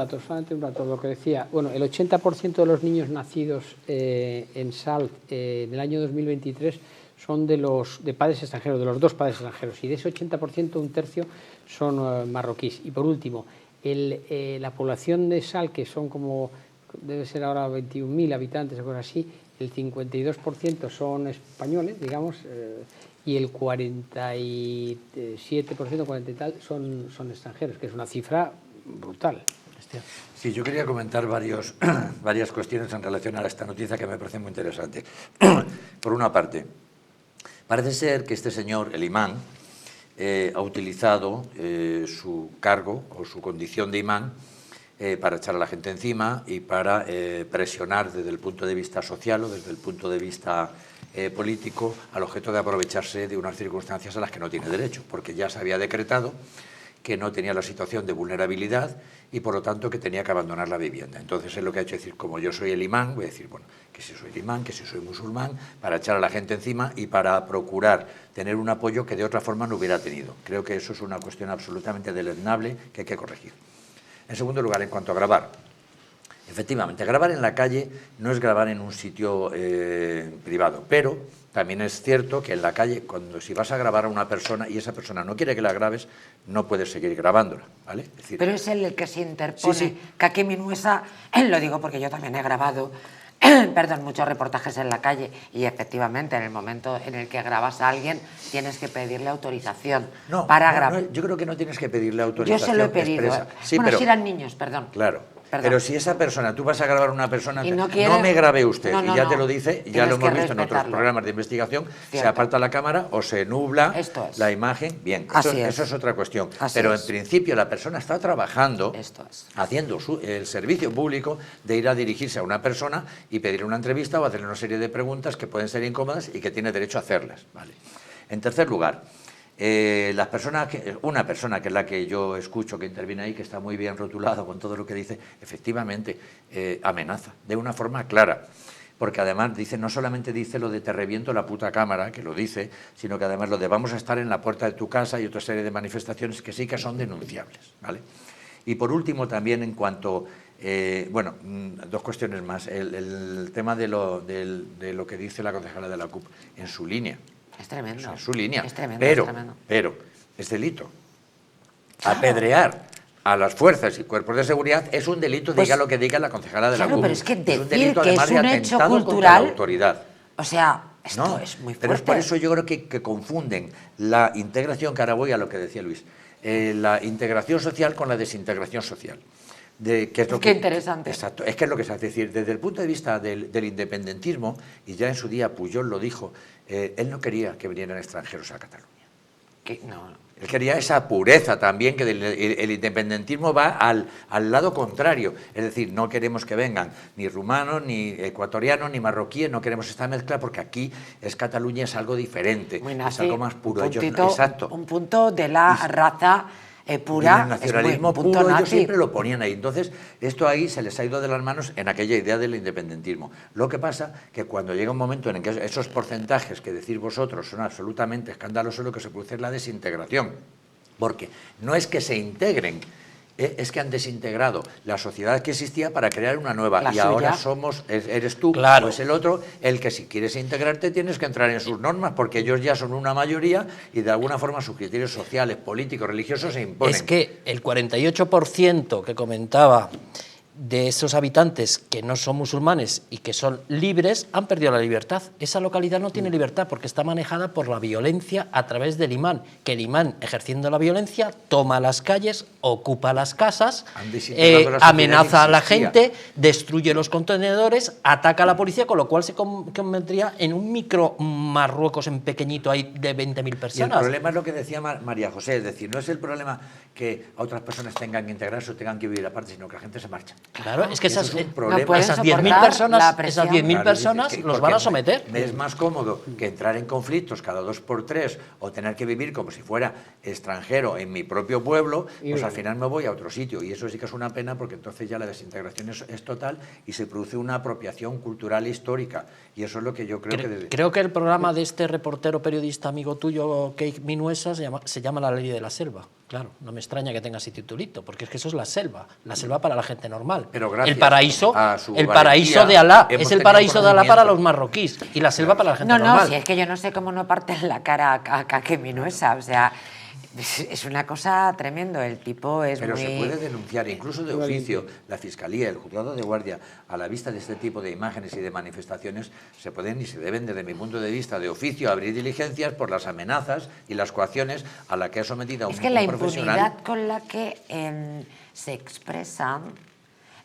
Speaker 3: dato, lo que decía. Bueno, el 80% de los niños nacidos en Salt en el año 2023 son de padres extranjeros, de los dos padres extranjeros, y de ese 80%, un tercio son marroquíes. Y por último, la población de Salt, que son como, debe ser ahora 21.000 habitantes o cosas así, el 52% son españoles, digamos, y el 47%, 40 y tal, son extranjeros, que es una cifra brutal.
Speaker 2: Sí, yo quería comentar varias cuestiones en relación a esta noticia que me parece muy interesante. Por una parte, parece ser que este señor, el imán, ha utilizado su cargo o su condición de imán para echar a la gente encima y para presionar desde el punto de vista social o desde el punto de vista político al objeto de aprovecharse de unas circunstancias a las que no tiene derecho, porque ya se había decretado que no tenía la situación de vulnerabilidad y por lo tanto que tenía que abandonar la vivienda. Entonces él lo que ha hecho es decir, como yo soy el imán, voy a decir, bueno, que si soy el imán, que si soy musulmán, para echar a la gente encima y para procurar tener un apoyo que de otra forma no hubiera tenido. Creo que eso es una cuestión absolutamente deleznable que hay que corregir. En segundo lugar, en cuanto a grabar, efectivamente, grabar en la calle no es grabar en un sitio privado, pero también es cierto que en la calle, si vas a grabar a una persona y esa persona no quiere que la grabes, no puedes seguir grabándola, ¿vale? Es decir,
Speaker 1: pero es él el que se interpone.
Speaker 2: Sí.
Speaker 1: Kake Minuesa, lo digo porque yo también he grabado muchos reportajes en la calle y efectivamente en el momento en el que grabas a alguien tienes que pedirle autorización para grabar.
Speaker 2: Yo creo que no tienes que pedirle autorización.
Speaker 1: Yo se lo he pedido.
Speaker 2: Sí,
Speaker 1: bueno, si eran niños, perdón.
Speaker 2: Claro. Pero si esa persona, tú vas a grabar a una persona,
Speaker 1: y no
Speaker 2: me grabe usted,
Speaker 1: no,
Speaker 2: y ya te lo dice, ya lo hemos visto en otros
Speaker 1: respetarlo.
Speaker 2: programas de investigación, se aparta la cámara o se nubla la imagen, bien, eso es otra cuestión. Pero en principio la persona está trabajando, haciendo el servicio público de ir a dirigirse a una persona y pedirle una entrevista o hacerle una serie de preguntas que pueden ser incómodas y que tiene derecho a hacerlas, ¿vale? En tercer lugar, una persona que es la que yo escucho que interviene ahí, que está muy bien rotulado con todo lo que dice, efectivamente amenaza de una forma clara, porque además dice, no solamente dice lo de te reviento la puta cámara, que lo dice, sino que además lo de vamos a estar en la puerta de tu casa y otra serie de manifestaciones que sí que son denunciables, ¿vale? Y por último también en cuanto, dos cuestiones más, el tema de lo que dice la concejala de la CUP en su línea.
Speaker 1: Es tremendo.
Speaker 2: O sea, su línea.
Speaker 1: Es tremendo,
Speaker 2: pero es delito. Apedrear a las fuerzas y cuerpos de seguridad es un delito, diga lo que diga la concejala de la CUP.
Speaker 1: Pero es que decir
Speaker 2: un delito,
Speaker 1: que
Speaker 2: además,
Speaker 1: es un
Speaker 2: de
Speaker 1: hecho
Speaker 2: atentado
Speaker 1: cultural,
Speaker 2: contra la autoridad.
Speaker 1: O sea, esto es muy fuerte.
Speaker 2: Pero es por eso yo creo que confunden la integración, que ahora voy a lo que decía Luis, la integración social con la desintegración social.
Speaker 1: Qué interesante.
Speaker 2: Exacto, es que es lo que se hace. Es decir, desde el punto de vista del independentismo, y ya en su día Pujol lo dijo, él no quería que vinieran extranjeros a Cataluña. Él quería esa pureza también, que el independentismo va al lado contrario. Es decir, no queremos que vengan ni rumanos, ni ecuatorianos, ni marroquíes, no queremos esta mezcla porque aquí Cataluña es algo diferente, es algo más puro.
Speaker 1: Un punto de la raza pura.
Speaker 2: Y el nacionalismo puro, ellos siempre lo ponían ahí. Entonces, esto ahí se les ha ido de las manos en aquella idea del independentismo. Lo que pasa que cuando llega un momento en el que esos porcentajes que decís vosotros son absolutamente escandalosos, lo que se produce es la desintegración. Porque no es que se integren es que han desintegrado la sociedad que existía para crear una nueva.
Speaker 1: La
Speaker 2: y
Speaker 1: suya.
Speaker 2: Ahora eres tú
Speaker 4: Claro.
Speaker 2: o es el otro el que si quieres integrarte tienes que entrar en sus normas porque ellos ya son una mayoría y de alguna forma sus criterios sociales, políticos, religiosos se imponen.
Speaker 4: Es que el 48% que comentaba de esos habitantes que no son musulmanes y que son libres han perdido la libertad. Esa localidad no tiene libertad porque está manejada por la violencia a través del imán, que el imán, ejerciendo la violencia, toma las calles, ocupa las casas, amenaza a la gente, destruye los contenedores, ataca a la policía, con lo cual se convertiría en un micro Marruecos en pequeñito ahí de 20.000 personas.
Speaker 2: Y el problema es lo que decía María José, es decir, no es el problema que otras personas tengan que integrarse o tengan que vivir aparte, sino que la gente se marcha.
Speaker 4: Claro, es que esas
Speaker 2: 10.000
Speaker 4: personas los van a someter.
Speaker 2: Es más cómodo que entrar en conflictos cada 2x3 o tener que vivir como si fuera extranjero en mi propio pueblo, pues al final me voy a otro sitio. Y eso sí que es una pena porque entonces ya la desintegración es total y se produce una apropiación cultural e histórica. Y eso es lo que yo creo que...
Speaker 4: Creo que el programa de este reportero periodista amigo tuyo, Keith Minuesa, se llama La Ley de la Selva. Claro, no me extraña que tenga ese titulito, porque es que eso es la selva para la gente normal.
Speaker 2: Pero gracias
Speaker 4: el paraíso
Speaker 2: valentía,
Speaker 4: de Alá, es el paraíso de Alá para los marroquíes y la selva para la gente normal.
Speaker 1: No, si es que yo no sé cómo no parten la cara a Kake Minuesa, o sea, es una cosa tremendo, el tipo es
Speaker 2: Pero
Speaker 1: muy...
Speaker 2: se puede denunciar, incluso de oficio, la Fiscalía, el Juzgado de Guardia, a la vista de este tipo de imágenes y de manifestaciones, se pueden y se deben, desde mi punto de vista, de oficio, abrir diligencias por las amenazas y las coacciones a la que ha sometido a un profesional.
Speaker 1: Es que la impunidad con la que se expresan,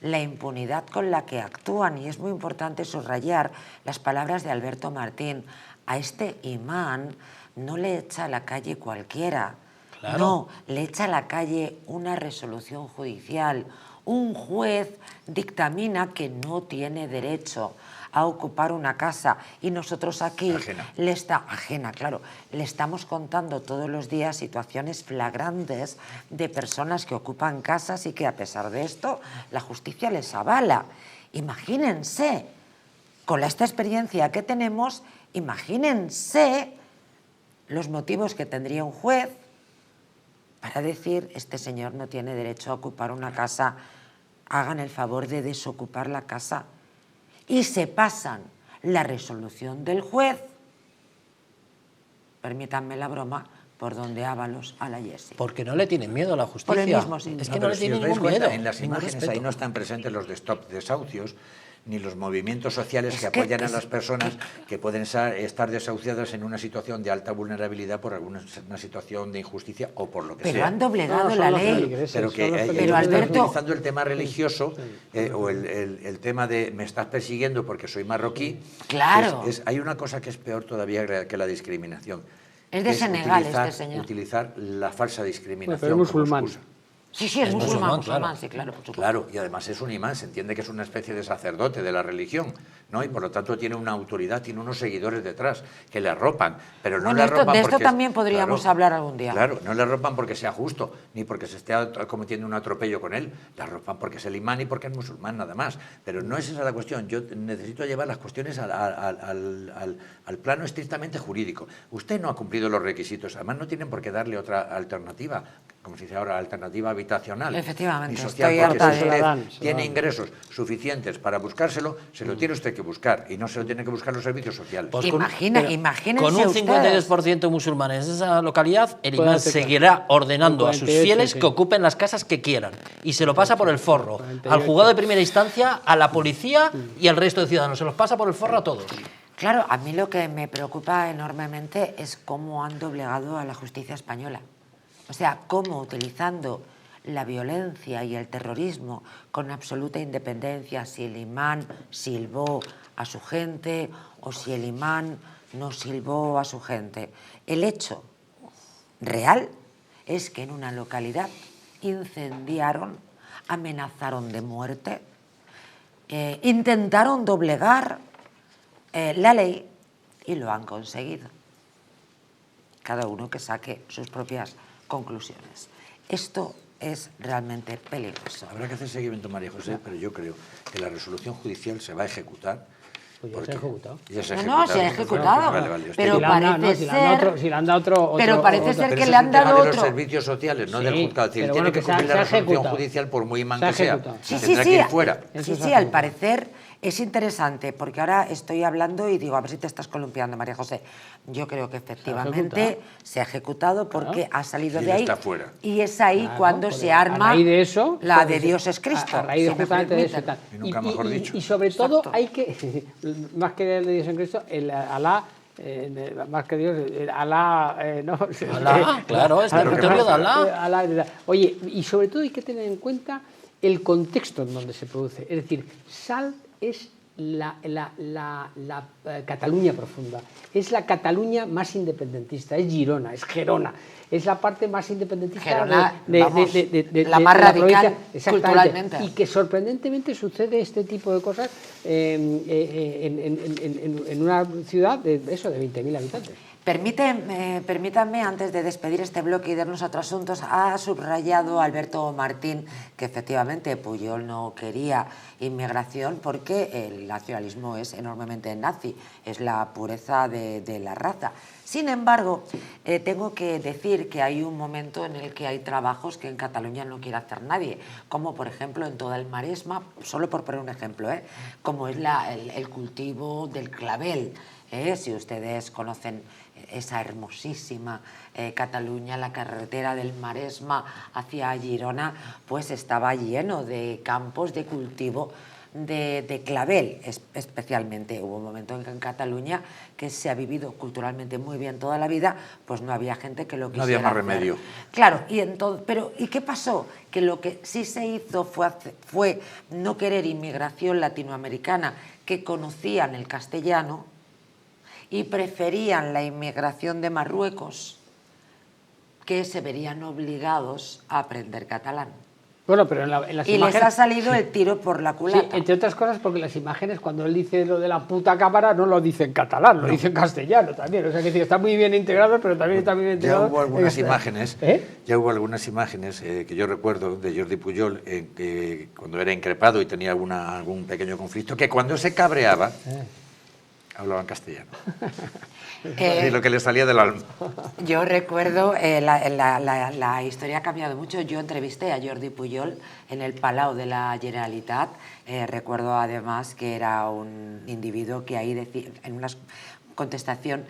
Speaker 1: la impunidad con la que actúan, y es muy importante subrayar las palabras de Alberto Martín, a este imán no le echa a la calle cualquiera. Claro. No, le echa a la calle una resolución judicial. Un juez dictamina que no tiene derecho a ocupar una casa y nosotros aquí le estamos contando todos los días situaciones flagrantes de personas que ocupan casas y que a pesar de esto la justicia les avala. Imagínense, con esta experiencia que tenemos, imagínense los motivos que tendría un juez para decir, este señor no tiene derecho a ocupar una casa, hagan el favor de desocupar la casa. Y se pasan la resolución del juez, permítanme la broma, por donde Ábalos a la Yesi.
Speaker 4: Porque no le tienen miedo a la justicia.
Speaker 1: Por el mismo sí.
Speaker 4: Es que no le tienen ningún miedo.
Speaker 2: En las imágenes ahí no están presentes los desahucios, ni los movimientos sociales que apoyan a las personas que pueden estar desahuciadas en una situación de alta vulnerabilidad por una situación de injusticia o por lo que sea.
Speaker 1: Pero han doblegado la ley.
Speaker 2: Pero que Alberto, utilizando el tema religioso o el tema de me estás persiguiendo porque soy marroquí,
Speaker 1: claro.
Speaker 2: Hay una cosa que es peor todavía que la discriminación.
Speaker 1: Es de Senegal este señor.
Speaker 2: Utilizar la falsa discriminación.
Speaker 3: Pero es musulmán.
Speaker 1: Sí, es musulmán, claro. Sí, claro, por supuesto.
Speaker 2: Claro, y además es un imán, se entiende que es una especie de sacerdote de la religión, ¿no? Y por lo tanto tiene una autoridad, tiene unos seguidores detrás que le arropan, pero no le arropan
Speaker 1: de esto también podríamos hablar algún día.
Speaker 2: Claro, no le arropan porque sea justo, ni porque se esté cometiendo un atropello con él, le arropan porque es el imán y porque es musulmán, nada más. Pero no es esa la cuestión, yo necesito llevar las cuestiones al plano estrictamente jurídico. Usted no ha cumplido los requisitos, además no tienen por qué darle otra alternativa, como se dice ahora, alternativa habitacional.
Speaker 1: Efectivamente,
Speaker 2: y social,
Speaker 1: estoy harta
Speaker 2: porque si usted tiene ingresos suficientes para buscárselo, se lo tiene usted que buscar y no se lo tiene que buscar los servicios sociales.
Speaker 4: Pues
Speaker 1: imagínense
Speaker 4: con un 52% musulmanes en esa localidad, el imán seguirá ordenando a sus fieles que ocupen las casas que quieran y se lo pasa por el forro al juzgado de primera instancia, a la policía y al resto de ciudadanos, se los pasa por el forro a todos.
Speaker 1: Claro, a mí lo que me preocupa enormemente es cómo han doblegado a la justicia española. O sea, cómo utilizando la violencia y el terrorismo con absoluta independencia, si el imán silbó a su gente o si el imán no silbó a su gente. El hecho real es que en una localidad incendiaron, amenazaron de muerte, intentaron doblegar la ley y lo han conseguido. Cada uno que saque sus propias conclusiones. Esto es realmente peligroso.
Speaker 2: Habrá que hacer seguimiento, María José, pero yo creo que la resolución judicial se va a ejecutar
Speaker 3: Pues ya se ha ejecutado.
Speaker 1: No, se ha ejecutado. Pero parece ser...
Speaker 3: Si le han dado otro...
Speaker 1: Pero parece ser que le han dado otro...
Speaker 2: de los servicios sociales, no del juzgado. Tiene que cumplir la resolución judicial por muy imán que sea. Tendrá que ir fuera.
Speaker 1: Sí, al parecer es interesante, porque ahora estoy hablando y digo, a ver si te estás columpiando, María José. Yo creo que efectivamente se ha ejecutado porque ha salido de ahí.
Speaker 2: Está fuera.
Speaker 1: Y es ahí cuando se arma la de Dios es Cristo.
Speaker 3: A raíz justamente de eso.
Speaker 2: Y nunca mejor dicho.
Speaker 3: Y sobre todo hay que, más que el de Dios en Cristo, el Alá, más que Dios, Alá, no.
Speaker 4: Alá, claro, es territorio de Alá.
Speaker 3: Oye, y sobre todo hay que tener en cuenta el contexto en donde se produce. Es decir, Salt es la Cataluña profunda, es la Cataluña más independentista, es Girona, es Gerona, es la parte más independentista
Speaker 1: Gerona,
Speaker 3: de
Speaker 1: la más radical
Speaker 3: culturalmente. Y que sorprendentemente sucede este tipo de cosas en una ciudad de 20.000 habitantes.
Speaker 1: Permítanme, antes de despedir este bloque y de irnos a otros asuntos, ha subrayado Alberto Martín que efectivamente Pujol no quería inmigración porque el nacionalismo es enormemente nazi, es la pureza de la raza. Sin embargo, tengo que decir que hay un momento en el que hay trabajos que en Cataluña no quiere hacer nadie, como por ejemplo en toda el Maresma, solo por poner un ejemplo, como es el cultivo del clavel. Si ustedes conocen esa hermosísima Cataluña, la carretera del Maresma hacia Girona, pues estaba lleno de campos de cultivo de clavel, especialmente. Hubo un momento en Cataluña que se ha vivido culturalmente muy bien toda la vida, pues no había gente que lo quisiera.
Speaker 2: No había más remedio.
Speaker 1: Claro, pero ¿y qué pasó? Que lo que sí se hizo fue no querer inmigración latinoamericana, que conocían el castellano y preferían la inmigración de Marruecos, que se verían obligados a aprender catalán.
Speaker 3: Bueno, pero en las
Speaker 1: y
Speaker 3: imágenes...
Speaker 1: les ha salido el tiro por la culata.
Speaker 3: Sí, entre otras cosas porque las imágenes, cuando él dice lo de la puta cámara, no lo dice en catalán, lo dice en castellano también. O sea, que está muy bien integrado, pero también está muy bien integrado.
Speaker 2: Ya hubo algunas imágenes, que yo recuerdo de Jordi Pujol, cuando era increpado y tenía algún pequeño conflicto, que cuando se cabreaba... hablaba en castellano. Y lo que le salía del alma.
Speaker 1: Yo recuerdo, la historia ha cambiado mucho. Yo entrevisté a Jordi Pujol en el Palau de la Generalitat. Recuerdo además que era un individuo que ahí decía, en una contestación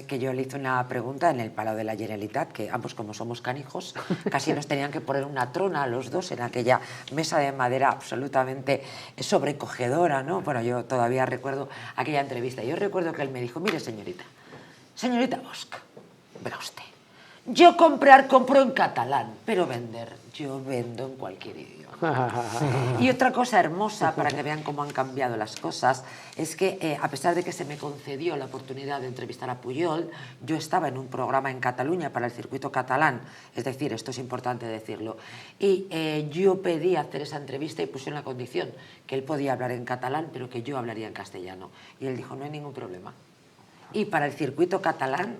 Speaker 1: que yo le hice una pregunta en el Palau de la Generalitat, que ambos, como somos canijos, casi nos tenían que poner una trona a los dos en aquella mesa de madera absolutamente sobrecogedora, ¿no? Bueno, yo todavía recuerdo aquella entrevista. Yo recuerdo que él me dijo: mire, señorita Bosch, verá usted, yo compro en catalán, pero vender, yo vendo en cualquier idioma. Y otra cosa hermosa, para que vean cómo han cambiado las cosas, es que a pesar de que se me concedió la oportunidad de entrevistar a Pujol, yo estaba en un programa en Cataluña para el circuito catalán, es decir, esto es importante decirlo, y yo pedí hacer esa entrevista y puse una condición, que él podía hablar en catalán, pero que yo hablaría en castellano. Y él dijo: no hay ningún problema. Y para el circuito catalán,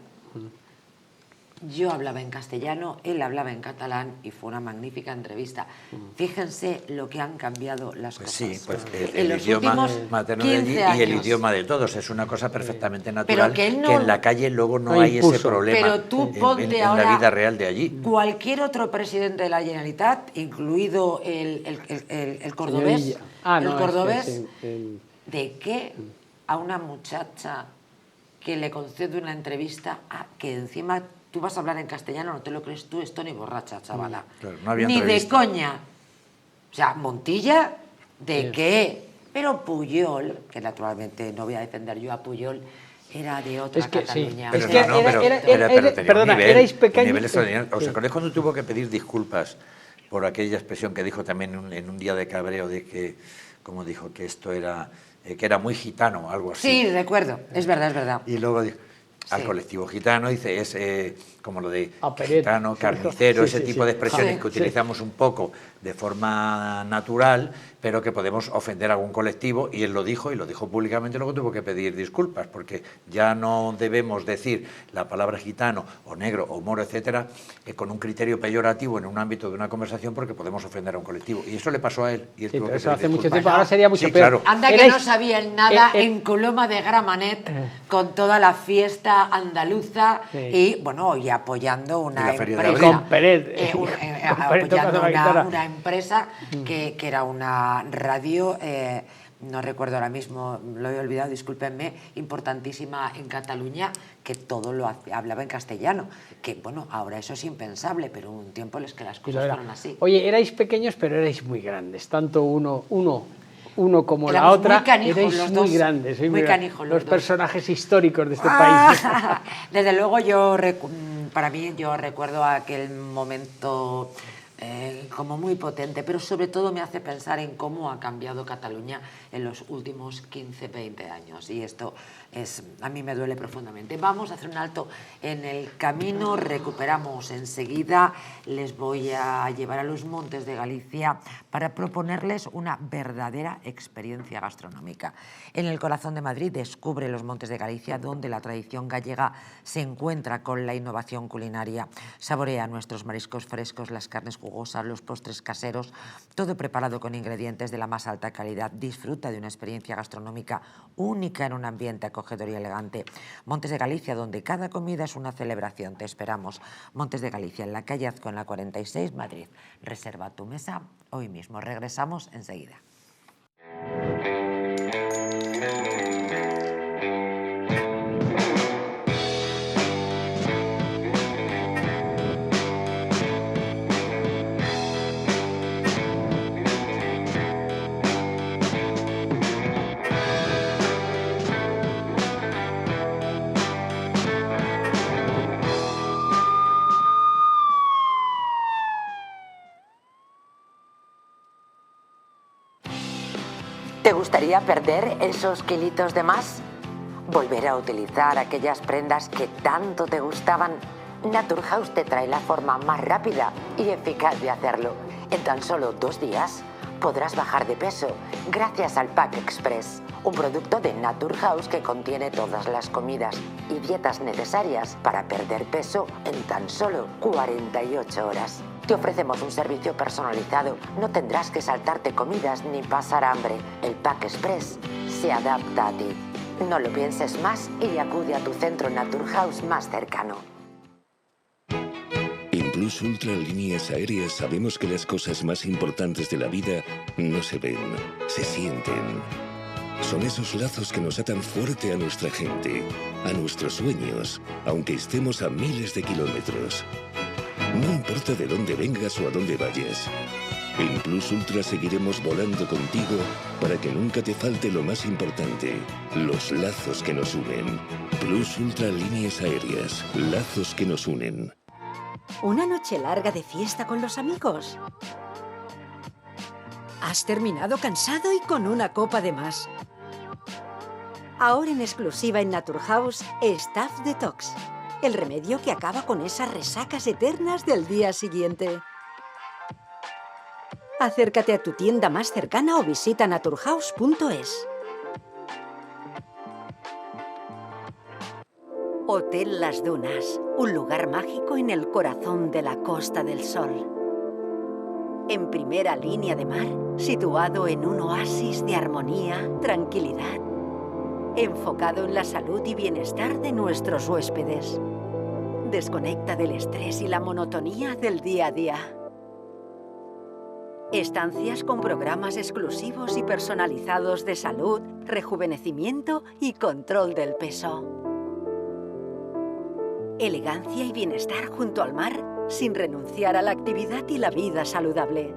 Speaker 1: yo hablaba en castellano, él hablaba en catalán, y fue una magnífica entrevista. Fíjense lo que han cambiado las cosas.
Speaker 2: Sí, pues el idioma materno de allí y el idioma de todos es una cosa perfectamente natural, que en la calle luego no hay ese problema.
Speaker 1: Pero tú ponte
Speaker 2: en la vida real de allí.
Speaker 1: Cualquier otro presidente de la Generalitat, incluido el cordobés, ¿de qué a una muchacha que le concede una entrevista que encima tú vas a hablar en castellano, no te lo crees tú, esto ni borracha, chavala?
Speaker 2: Claro, no había
Speaker 1: ni
Speaker 2: entrevista.
Speaker 1: de coña. O sea, Montilla, ¿de qué? Pero Pujol, que naturalmente no voy a defender yo a Pujol, era de otra Cataluña.
Speaker 2: Sí.
Speaker 3: Perdona, erais pequeños.
Speaker 2: ¿Os acordáis cuando tuvo que pedir disculpas por aquella expresión que dijo también en un día de cabreo, de que, como dijo, que esto era, que era muy gitano, algo así?
Speaker 1: Sí, recuerdo, es verdad.
Speaker 2: Y luego dijo, al colectivo gitano, dice, es como lo de gitano, carnicero, ese tipo de expresiones que utilizamos un poco de forma natural, pero que podemos ofender a algún colectivo, y él lo dijo, y lo dijo públicamente, luego tuvo que pedir disculpas, porque ya no debemos decir la palabra gitano, o negro, o moro, etcétera, con un criterio peyorativo en un ámbito de una conversación, porque podemos ofender a un colectivo. Y eso le pasó a él. Y él tuvo que
Speaker 3: eso
Speaker 2: pedir
Speaker 3: hace mucho
Speaker 2: disculpas.
Speaker 3: tiempo, ahora sería mucho peor.
Speaker 2: Claro.
Speaker 1: Anda que no sabían nada en Coloma de Gramenet, con toda la fiesta andaluza y, bueno, y apoyando una empresa. Apoyando una empresa que era una radio, no recuerdo ahora mismo, lo he olvidado, discúlpenme, importantísima en Cataluña, que todo lo hablaba en castellano. Que, bueno, ahora eso es impensable, pero un tiempo que las cosas fueron así.
Speaker 3: Oye, erais pequeños, pero erais muy grandes, tanto uno como la
Speaker 1: Éramos
Speaker 3: otra,
Speaker 1: muy canijos,
Speaker 3: erais
Speaker 1: los
Speaker 3: muy
Speaker 1: dos.
Speaker 3: grandes.
Speaker 1: Muy canijos
Speaker 3: los
Speaker 1: dos.
Speaker 3: Personajes históricos de este país.
Speaker 1: Desde luego, para mí, yo recuerdo aquel momento como muy potente, pero sobre todo me hace pensar en cómo ha cambiado Cataluña en los últimos 15, 20 años, y esto a mí me duele profundamente. Vamos a hacer un alto en el camino, recuperamos enseguida, les voy a llevar a los Montes de Galicia para proponerles una verdadera experiencia gastronómica. En el corazón de Madrid descubre los Montes de Galicia, donde la tradición gallega se encuentra con la innovación culinaria. Saborea nuestros mariscos frescos, las carnes jugosas, los postres caseros, todo preparado con ingredientes de la más alta calidad. Disfruta de una experiencia gastronómica única en un ambiente acogedor y elegante. Montes de Galicia, donde cada comida es una celebración. Te esperamos. Montes de Galicia, en la calle Azcón, la 46, Madrid. Reserva tu mesa hoy mismo. Regresamos enseguida. ¿Te gustaría perder esos kilitos de más? ¿Volver a utilizar aquellas prendas que tanto te gustaban? Naturhaus te trae la forma más rápida y eficaz de hacerlo. En tan solo 2 días podrás bajar de peso gracias al Pack Express, un producto de Naturhaus que contiene todas las comidas y dietas necesarias para perder peso en tan solo 48 horas. Te ofrecemos un servicio personalizado, no tendrás que saltarte comidas ni pasar hambre. El Pack Express se adapta a ti. No lo pienses más y acude a tu centro Naturhaus más cercano.
Speaker 7: En Plus Ultra Líneas Aéreas sabemos que las cosas más importantes de la vida no se ven, se sienten. Son esos lazos que nos atan fuerte a nuestra gente, a nuestros sueños, aunque estemos a miles de kilómetros. No importa de dónde vengas o a dónde vayas. En Plus Ultra seguiremos volando contigo para que nunca te falte lo más importante, los lazos que nos unen. Plus Ultra Líneas Aéreas, lazos que nos unen.
Speaker 6: ¿Una noche larga de fiesta con los amigos? ¿Has terminado cansado y con una copa de más? Ahora en exclusiva en Naturhaus, Staff Detox. El remedio que acaba con esas resacas eternas del día siguiente. Acércate a tu tienda más cercana o visita naturhaus.es. Hotel Las Dunas, un lugar mágico en el corazón de la Costa del Sol. En primera línea de mar, situado en un oasis de armonía, tranquilidad, enfocado en la salud y bienestar de nuestros huéspedes. Desconecta del estrés y la monotonía del día a día. Estancias con programas exclusivos y personalizados de salud, rejuvenecimiento y control del peso. Elegancia y bienestar junto al mar, sin renunciar a la actividad y la vida saludable.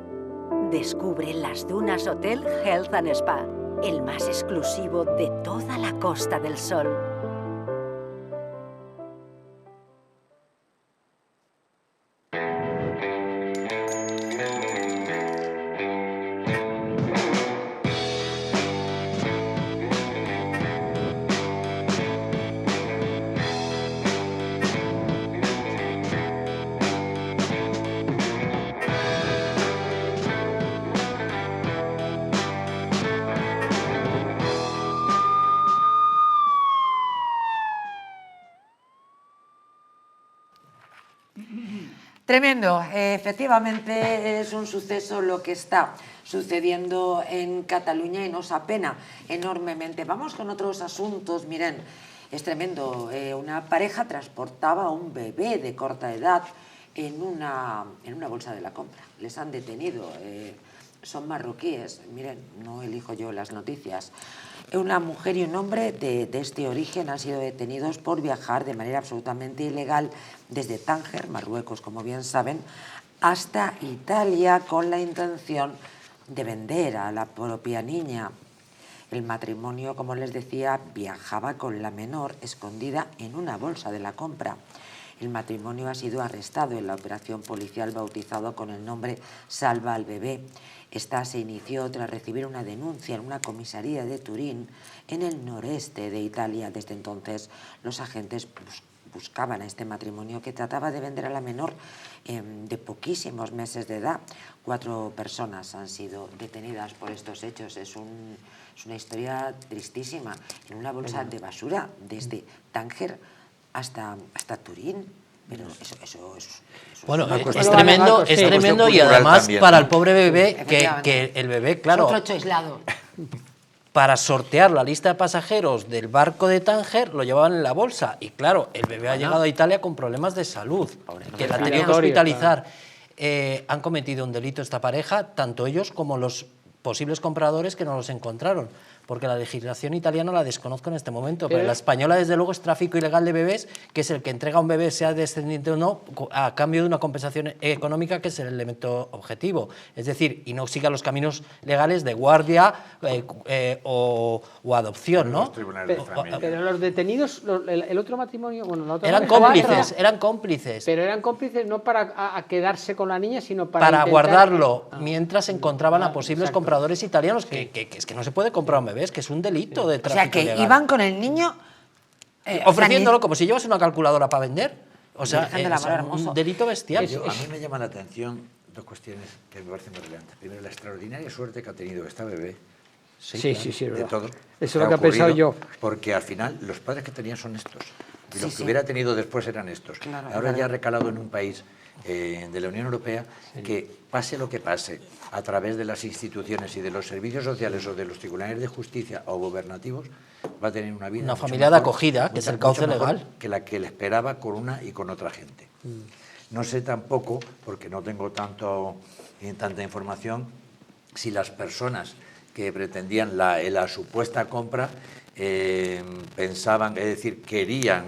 Speaker 6: Descubre Las Dunas Hotel Health and Spa, el más exclusivo de toda la Costa del Sol.
Speaker 1: Tremendo. Efectivamente es un suceso lo que está sucediendo en Cataluña y nos apena enormemente. Vamos con otros asuntos. Miren, es tremendo. Una pareja transportaba a un bebé de corta edad en una bolsa de la compra. Les han detenido. Son marroquíes. Miren, no elijo yo las noticias. Una mujer y un hombre de este origen han sido detenidos por viajar de manera absolutamente ilegal desde Tánger, Marruecos, como bien saben, hasta Italia con la intención de vender a la propia niña. El matrimonio, como les decía, viajaba con la menor escondida en una bolsa de la compra. El matrimonio ha sido arrestado en la operación policial bautizado con el nombre Salva al bebé. Esta se inició tras recibir una denuncia en una comisaría de Turín, en el noreste de Italia. Desde entonces, los agentes buscaban a este matrimonio que trataba de vender a la menor de poquísimos meses de edad. 4 personas han sido detenidas por estos hechos. Es una historia tristísima. En una bolsa de basura desde Tánger hasta Turín. Pero eso
Speaker 4: bueno, es tremendo y además también, para el pobre bebé, que el bebé, claro,
Speaker 1: otro hecho aislado.
Speaker 4: Para sortear la lista de pasajeros del barco de Tánger lo llevaban en la bolsa y claro, el bebé ha llegado a Italia con problemas de salud, que la han tenido que hospitalizar. Han cometido un delito esta pareja, tanto ellos como los posibles compradores que no los encontraron, porque la legislación italiana la desconozco en este momento, pero la española desde luego es tráfico ilegal de bebés, que es el que entrega a un bebé, sea descendiente o no, a cambio de una compensación económica, que es el elemento objetivo. Es decir, y no siga los caminos legales de guardia o adopción, ¿no?
Speaker 3: Pero los detenidos, el otro matrimonio, bueno, la otra
Speaker 4: eran cómplices.
Speaker 3: Pero eran cómplices no para quedarse con la niña, sino para intentar
Speaker 4: guardarlo mientras encontraban a posibles compradores italianos, que es que no se puede comprar un bebé. Es que es un delito de tráfico.
Speaker 1: O sea, que
Speaker 4: legal.
Speaker 1: iban con el niño
Speaker 4: ofreciéndolo como si llevas una calculadora para vender. O sea, es un delito bestial.
Speaker 2: A mí me llama la atención 2 cuestiones que me parecen muy relevantes. Primero, la extraordinaria suerte que ha tenido esta bebé.
Speaker 3: Sí,
Speaker 2: de todo.
Speaker 3: Eso es lo que he pensado yo.
Speaker 2: Porque al final los padres que tenía son estos. Y los que hubiera tenido después eran estos. Claro, ahora ya ha recalado en un país de la Unión Europea que pase lo que pase, a través de las instituciones y de los servicios sociales o de los tribunales de justicia o gubernativos, va a tener una vida,
Speaker 4: una familia de acogida, que es el cauce legal,
Speaker 2: que la que le esperaba con una y con otra gente. No sé tampoco, porque no tengo tanta información, si las personas que pretendían la supuesta compra pensaban, es decir, querían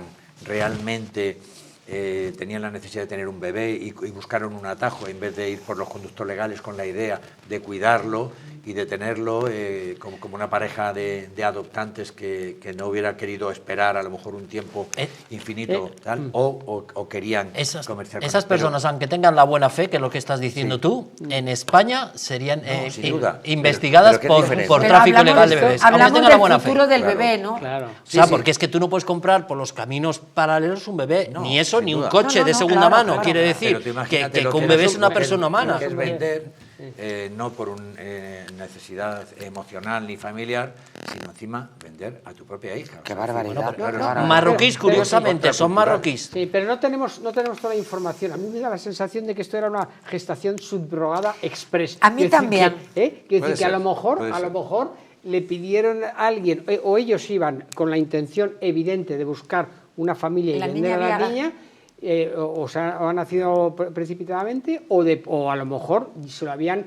Speaker 2: realmente, tenían la necesidad de tener un bebé y buscaron un atajo en vez de ir por los conductos legales con la idea de cuidarlo y de tenerlo como una pareja de adoptantes que no hubiera querido esperar a lo mejor un tiempo infinito tal, o querían comerciar con
Speaker 4: esas personas, aunque tengan la buena fe, que es lo que estás diciendo tú, en España serían investigadas por tráfico ilegal de bebés.
Speaker 1: Hablamos del futuro del bebé, ¿no?
Speaker 3: Claro.
Speaker 4: O sea, porque es que tú no puedes comprar por los caminos paralelos un bebé, ni eso, ni un coche de segunda mano. Quiere decir que un bebé es una persona humana.
Speaker 2: Que es vender, no por una necesidad emocional ni familiar, sino encima vender a tu propia hija.
Speaker 1: ¡Qué barbaridad!
Speaker 4: Marroquíes, curiosamente, son marroquíes.
Speaker 3: Sí, pero no tenemos toda la información. A mí me da la sensación de que esto era una gestación subrogada express.
Speaker 1: A mí también.
Speaker 3: Quiero decir que a lo mejor le pidieron a alguien, o ellos iban con la intención evidente de buscar una familia y vender a la niña, o ha nacido precipitadamente, o a lo mejor se lo habían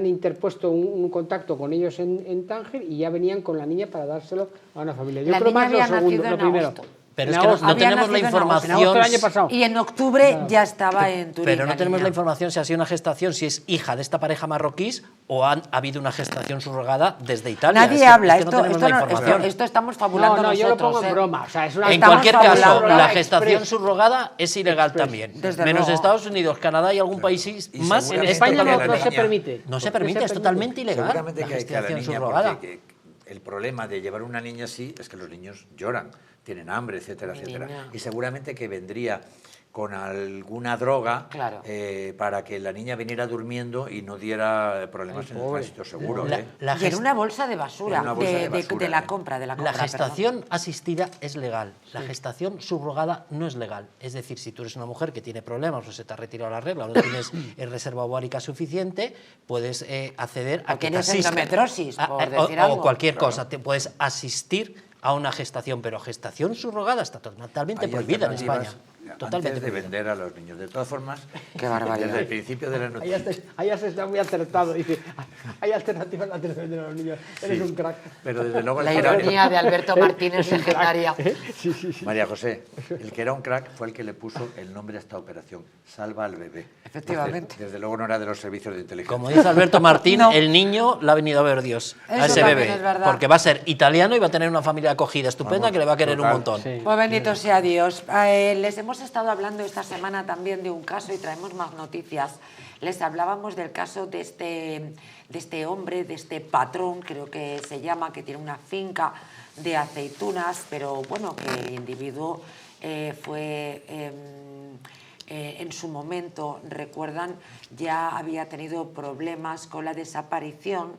Speaker 3: interpuesto un contacto con ellos en Tánger y ya venían con la niña para dárselo a una familia. Yo creo más lo segundo, lo primero.
Speaker 4: Pero es que no tenemos la información.
Speaker 1: Y en octubre ya estaba en Turín.
Speaker 4: Pero no tenemos la información si ha sido una gestación, si es hija de esta pareja marroquís o ha habido una gestación subrogada desde Italia.
Speaker 1: Nadie habla, esto estamos fabulando nosotros.
Speaker 3: Yo lo pongo en broma.
Speaker 4: En cualquier caso, la gestación subrogada es ilegal también. Menos Estados Unidos, Canadá y algún país más.
Speaker 3: En España no se permite.
Speaker 4: No se permite, es totalmente ilegal.
Speaker 2: Seguramente que a la niña, porque el problema de llevar una niña así es que los niños lloran, tienen hambre, etcétera, etcétera. Y seguramente que vendría con alguna droga
Speaker 1: Claro.
Speaker 2: para que la niña viniera durmiendo y no diera problemas en el tránsito seguro.
Speaker 1: Y en una bolsa de basura, de la compra.
Speaker 4: La gestación asistida es legal, la gestación subrogada no es legal. Es decir, si tú eres una mujer que tiene problemas o se te ha retirado la regla o no tienes reserva ovárica suficiente, puedes acceder a que te asista.
Speaker 1: Endometriosis, por decir algo.
Speaker 4: O cualquier cosa, te puedes asistir a una gestación, pero gestación subrogada está totalmente prohibida en España. Totalmente
Speaker 2: antes de vender a los niños. De todas formas,
Speaker 1: qué barbaridad.
Speaker 2: Desde el principio de la noticia.
Speaker 3: Ahí ya se está muy acertado. Dice, hay alternativas antes de vender a los niños. Eres un crack.
Speaker 2: Pero desde luego
Speaker 1: la ironía de Alberto Martínez legendaria.
Speaker 2: Sí. María José, el que era un crack fue el que le puso el nombre a esta operación, Salva al bebé.
Speaker 1: Efectivamente.
Speaker 2: Desde luego no era de los servicios de inteligencia.
Speaker 4: Como dice Alberto Martín, el niño le ha venido a ver Dios, a ese bebé. Porque va a ser italiano y va a tener una familia acogida estupenda que le va a querer un montón.
Speaker 1: Sí. Pues bendito sea Dios. Les hemos estado hablando esta semana también de un caso y traemos más noticias. Les hablábamos del caso de este hombre, de este patrón, creo que se llama, que tiene una finca de aceitunas, pero bueno, que el individuo fue... en su momento, recuerdan, ya había tenido problemas con la desaparición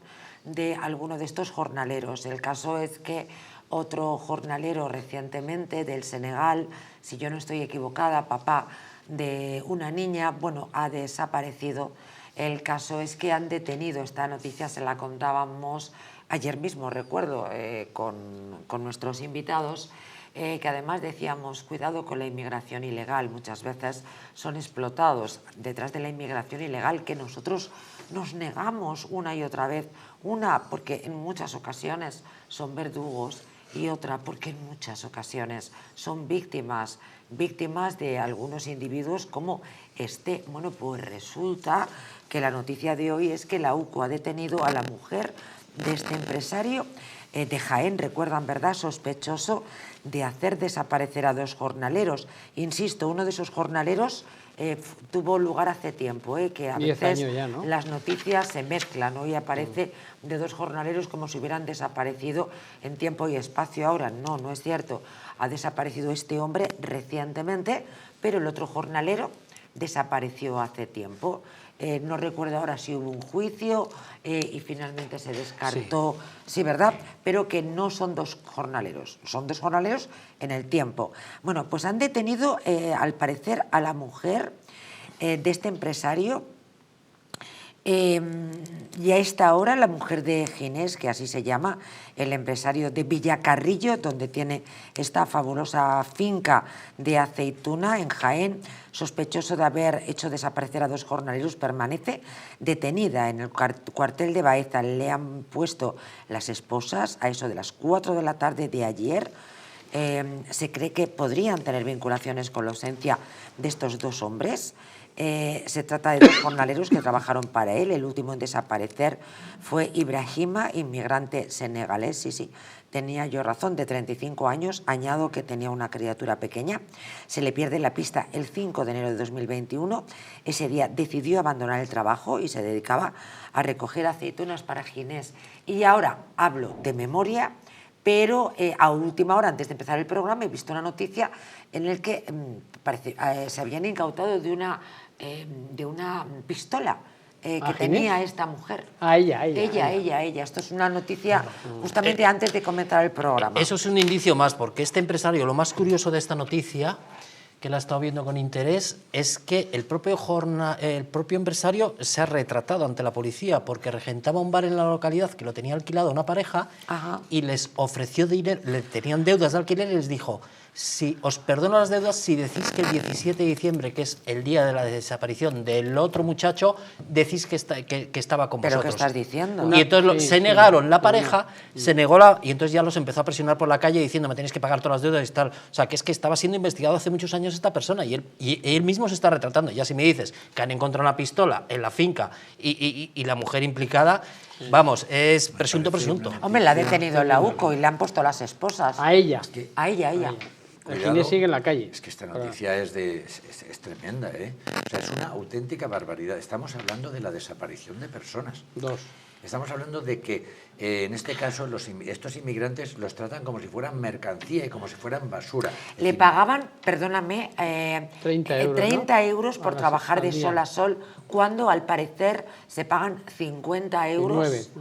Speaker 1: de alguno de estos jornaleros. El caso es que otro jornalero recientemente del Senegal, si yo no estoy equivocada, papá de una niña, bueno, ha desaparecido. El caso es que han detenido, esta noticia se la contábamos ayer mismo, recuerdo, con nuestros invitados, que además decíamos, cuidado con la inmigración ilegal, muchas veces son explotados detrás de la inmigración ilegal que nosotros nos negamos una y otra vez, una porque en muchas ocasiones son verdugos y otra porque en muchas ocasiones son víctimas de algunos individuos como este. Bueno, pues resulta que la noticia de hoy es que la UCO ha detenido a la mujer de este empresario de Jaén, recuerdan, ¿verdad?, sospechoso de hacer desaparecer a 2 jornaleros. Insisto, uno de esos jornaleros tuvo lugar hace tiempo, que a veces ya, ¿no? Las noticias se mezclan. Hoy aparece de 2 jornaleros como si hubieran desaparecido en tiempo y espacio. Ahora no es cierto. Ha desaparecido este hombre recientemente, pero el otro jornalero desapareció hace tiempo. No recuerdo ahora si hubo un juicio y finalmente se descartó, sí, ¿verdad? Pero que no son 2 jornaleros, son 2 jornaleros en el tiempo. Bueno, pues han detenido, al parecer, a la mujer de este empresario. Y a esta hora la mujer de Ginés, que así se llama, el empresario de Villacarrillo, donde tiene esta fabulosa finca de aceituna en Jaén, sospechoso de haber hecho desaparecer a 2 jornaleros, permanece detenida en el cuartel de Baeza. Le han puesto las esposas a eso de las 4 de la tarde de ayer. Se cree que podrían tener vinculaciones con la ausencia de estos 2 hombres. Se trata de 2 jornaleros que trabajaron para él. El último en desaparecer fue Ibrahima, inmigrante senegalés. Sí, tenía yo razón, de 35 años. Añado que tenía una criatura pequeña. Se le pierde la pista el 5 de enero de 2021. Ese día decidió abandonar el trabajo y se dedicaba a recoger aceitunas para Ginés. Y ahora hablo de memoria, pero a última hora, antes de empezar el programa, he visto una noticia en la que se habían incautado de una pistola que tenía esta mujer. Ella. Esto es una noticia justamente antes de comenzar el programa.
Speaker 4: Eso es un indicio más, porque este empresario, lo más curioso de esta noticia, que la he estado viendo con interés, es que el propio empresario se ha retratado ante la policía porque regentaba un bar en la localidad que lo tenía alquilado una pareja. Ajá. Y les ofreció dinero, le tenían deudas de alquiler y les dijo: si os perdono las deudas si decís que el 17 de diciembre, que es el día de la desaparición del otro muchacho, decís que estaba con vosotros.
Speaker 1: ¿Pero qué estás diciendo?
Speaker 4: Y entonces se negaron, la pareja se negó, y entonces ya los empezó a presionar por la calle diciendo: me tenéis que pagar todas las deudas y tal. O sea, que es que estaba siendo investigado hace muchos años esta persona y él mismo se está retratando. Ya si me dices que han encontrado una pistola en la finca y la mujer implicada, vamos, es presunto.
Speaker 1: Hombre, la ha detenido la UCO y le han puesto las esposas.
Speaker 3: A ella.
Speaker 1: A ella.
Speaker 3: Cuidado, sigue en la calle.
Speaker 2: Es que esta noticia es tremenda, ¿eh? O sea, es una auténtica barbaridad. Estamos hablando de la desaparición de personas.
Speaker 3: 2.
Speaker 2: Estamos hablando de que en este caso estos inmigrantes los tratan como si fueran mercancía y como si fueran basura.
Speaker 1: Le pagaban, perdóname, 30 euros por trabajar de sol a sol, cuando al parecer se pagan 50 euros,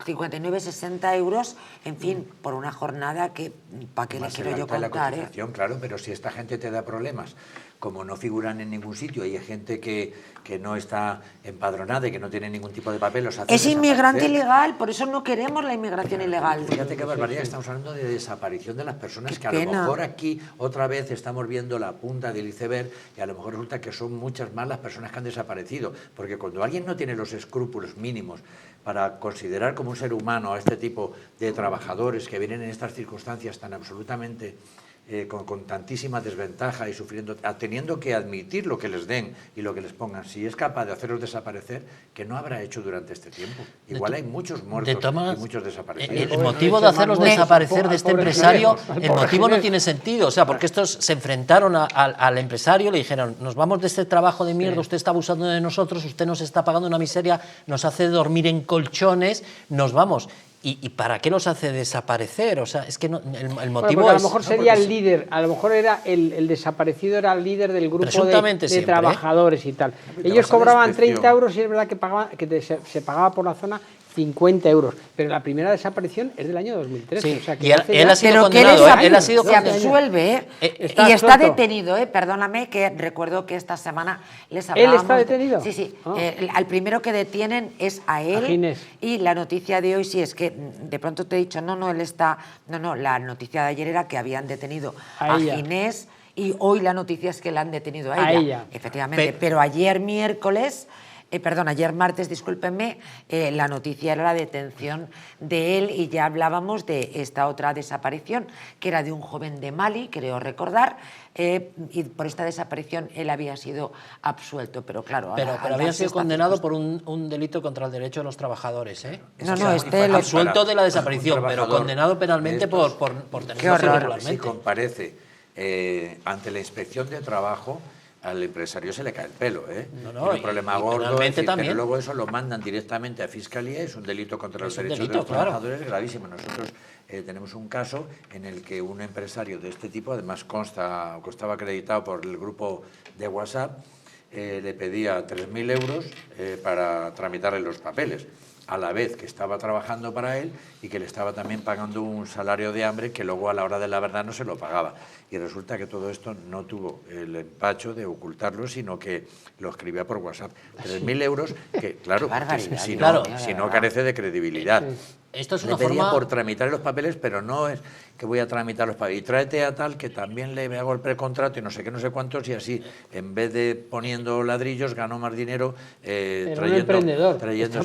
Speaker 1: 59, 60 euros, en fin, por una jornada que, ¿para qué le quiero yo contar?
Speaker 2: Claro, pero si esta gente te da problemas, como no figuran en ningún sitio y hay gente que no está empadronada y que no tiene ningún tipo de papel, los hace
Speaker 1: es inmigrante ilegal, por eso no queremos la inmigración ilegal.
Speaker 2: Fíjate qué barbaridad, estamos hablando de desaparición de las personas, que a lo mejor aquí otra vez estamos viendo la punta del iceberg y a lo mejor resulta que son muchas más las personas que han desaparecido, porque cuando alguien no tiene los escrúpulos mínimos para considerar como un ser humano a este tipo de trabajadores que vienen en estas circunstancias tan absolutamente con tantísima desventaja y sufriendo, teniendo que admitir lo que les den y lo que les pongan, si es capaz de hacerlos desaparecer, que no habrá hecho durante este tiempo. Igual hay muchos muertos y muchos desaparecidos.
Speaker 4: El motivo de hacerlos desaparecer de este empresario, el motivo no tiene sentido, o sea, porque estos se enfrentaron al empresario, le dijeron, nos vamos de este trabajo de mierda, usted está abusando de nosotros, usted nos está pagando una miseria, nos hace dormir en colchones, nos vamos. ¿Y para qué los hace desaparecer? O sea, es que no, el motivo
Speaker 3: a lo mejor sería el líder, a lo mejor era el desaparecido era el líder del grupo de trabajadores y tal. Ellos cobraban 30 euros y es verdad que se pagaba por la zona 50 euros, pero la primera desaparición es del año 2013.
Speaker 4: Sí.
Speaker 3: O sea, que
Speaker 4: y él ha sido condenado,
Speaker 1: él ha sido se absuelve y está detenido, perdóname, que recuerdo que esta semana les hablábamos.
Speaker 3: ¿Él está detenido?
Speaker 1: Sí, sí. Al primero que detienen es a él. Y la noticia de hoy sí es que de pronto te he dicho, no, él está... No, la noticia de ayer era que habían detenido a Ginés y hoy la noticia es que la han detenido a ella. Efectivamente, pero ayer miércoles... ayer martes, discúlpenme, la noticia era la detención de él y ya hablábamos de esta otra desaparición, que era de un joven de Mali, creo recordar, y por esta desaparición él había sido absuelto, pero claro...
Speaker 4: Pero había sido condenado por un delito contra el derecho de los trabajadores, ¿eh?
Speaker 2: Absuelto
Speaker 4: de la desaparición, pero condenado penalmente por tenerlo regularmente.
Speaker 2: Si comparece ante la inspección de trabajo, al empresario se le cae el pelo, ¿eh?
Speaker 4: No,
Speaker 2: un problema gordo,
Speaker 4: pero
Speaker 2: luego eso lo mandan directamente a Fiscalía, es un delito contra los derechos de los trabajadores gravísimo. Nosotros tenemos un caso en el que un empresario de este tipo, además constaba acreditado por el grupo de WhatsApp, le pedía 3.000 euros para tramitarle los papeles, a la vez que estaba trabajando para él y que le estaba también pagando un salario de hambre que luego a la hora de la verdad no se lo pagaba. Y resulta que todo esto no tuvo el empacho de ocultarlo, sino que lo escribía por WhatsApp. 3.000 euros, que claro, si no carece de credibilidad.
Speaker 4: Esto es una
Speaker 2: le pedía
Speaker 4: forma...
Speaker 2: por tramitar los papeles, pero no es que voy a tramitar los papeles. Y tráete a tal que también le hago el precontrato y no sé qué, no sé cuántos, y así, en vez de poniendo ladrillos, gano más dinero trayendo...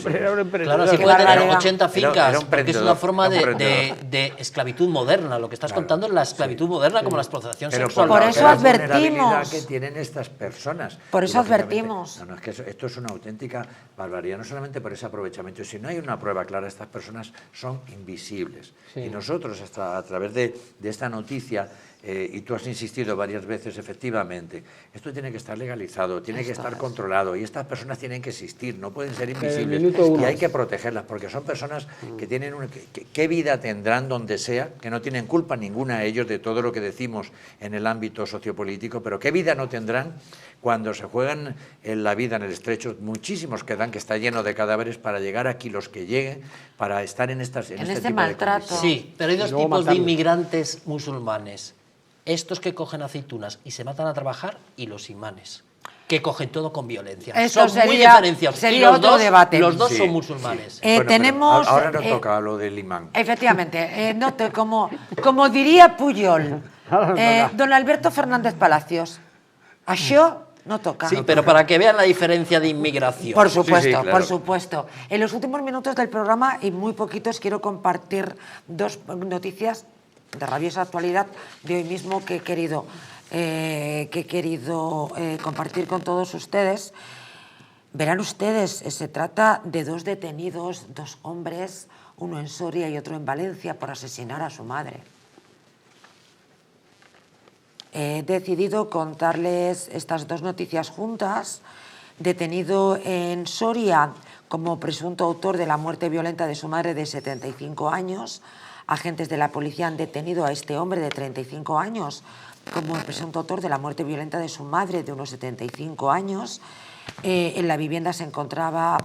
Speaker 4: Claro, así puede tener 80 fincas, porque es una forma de esclavitud moderna. Lo que estás contando es la esclavitud moderna como la explotación sexual.
Speaker 1: Por eso advertimos
Speaker 2: que tienen estas personas.
Speaker 1: Por eso advertimos.
Speaker 2: No, es que esto es una auténtica barbaridad, no solamente por ese aprovechamiento. Si no hay una prueba clara, estas personas son invisibles. Sí. Y nosotros, hasta a través de esta noticia, y tú has insistido varias veces, efectivamente, esto tiene que estar legalizado, tiene que estar controlado, y estas personas tienen que existir, no pueden ser invisibles, y hay que protegerlas, porque son personas que tienen ¿qué vida tendrán donde sea? Que no tienen culpa ninguna ellos de todo lo que decimos en el ámbito sociopolítico, pero ¿qué vida no tendrán cuando se juegan en la vida en el estrecho? Muchísimos quedan, que está lleno de cadáveres, para llegar aquí los que lleguen, para estar en este tipo
Speaker 1: maltrato.
Speaker 2: De condiciones.
Speaker 4: Sí, pero hay dos tipos de inmigrantes musulmanes. Estos que cogen aceitunas y se matan a trabajar, y los imanes, que cogen todo con violencia.
Speaker 1: Eso
Speaker 4: son muy diferenciados.
Speaker 1: Sería otro debate.
Speaker 4: Los dos son musulmanes.
Speaker 1: Tenemos,
Speaker 2: ahora nos toca lo del imán.
Speaker 1: Efectivamente, como diría Puyol, don Alberto Fernández Palacios, això no toca.
Speaker 4: Sí, pero para que vean la diferencia de inmigración.
Speaker 1: Por supuesto, claro. Por supuesto. En los últimos minutos del programa, y muy poquitos, quiero compartir dos noticias de rabiosa actualidad de hoy mismo que he querido compartir con todos ustedes. Verán ustedes, se trata de dos detenidos, dos hombres, uno en Soria y otro en Valencia, por asesinar a su madre. He decidido contarles estas dos noticias juntas. Detenido en Soria como presunto autor de la muerte violenta de su madre de 75 años. Agentes de la policía han detenido a este hombre de 35 años como el presunto autor de la muerte violenta de su madre de unos 75 años. En la vivienda se encontraba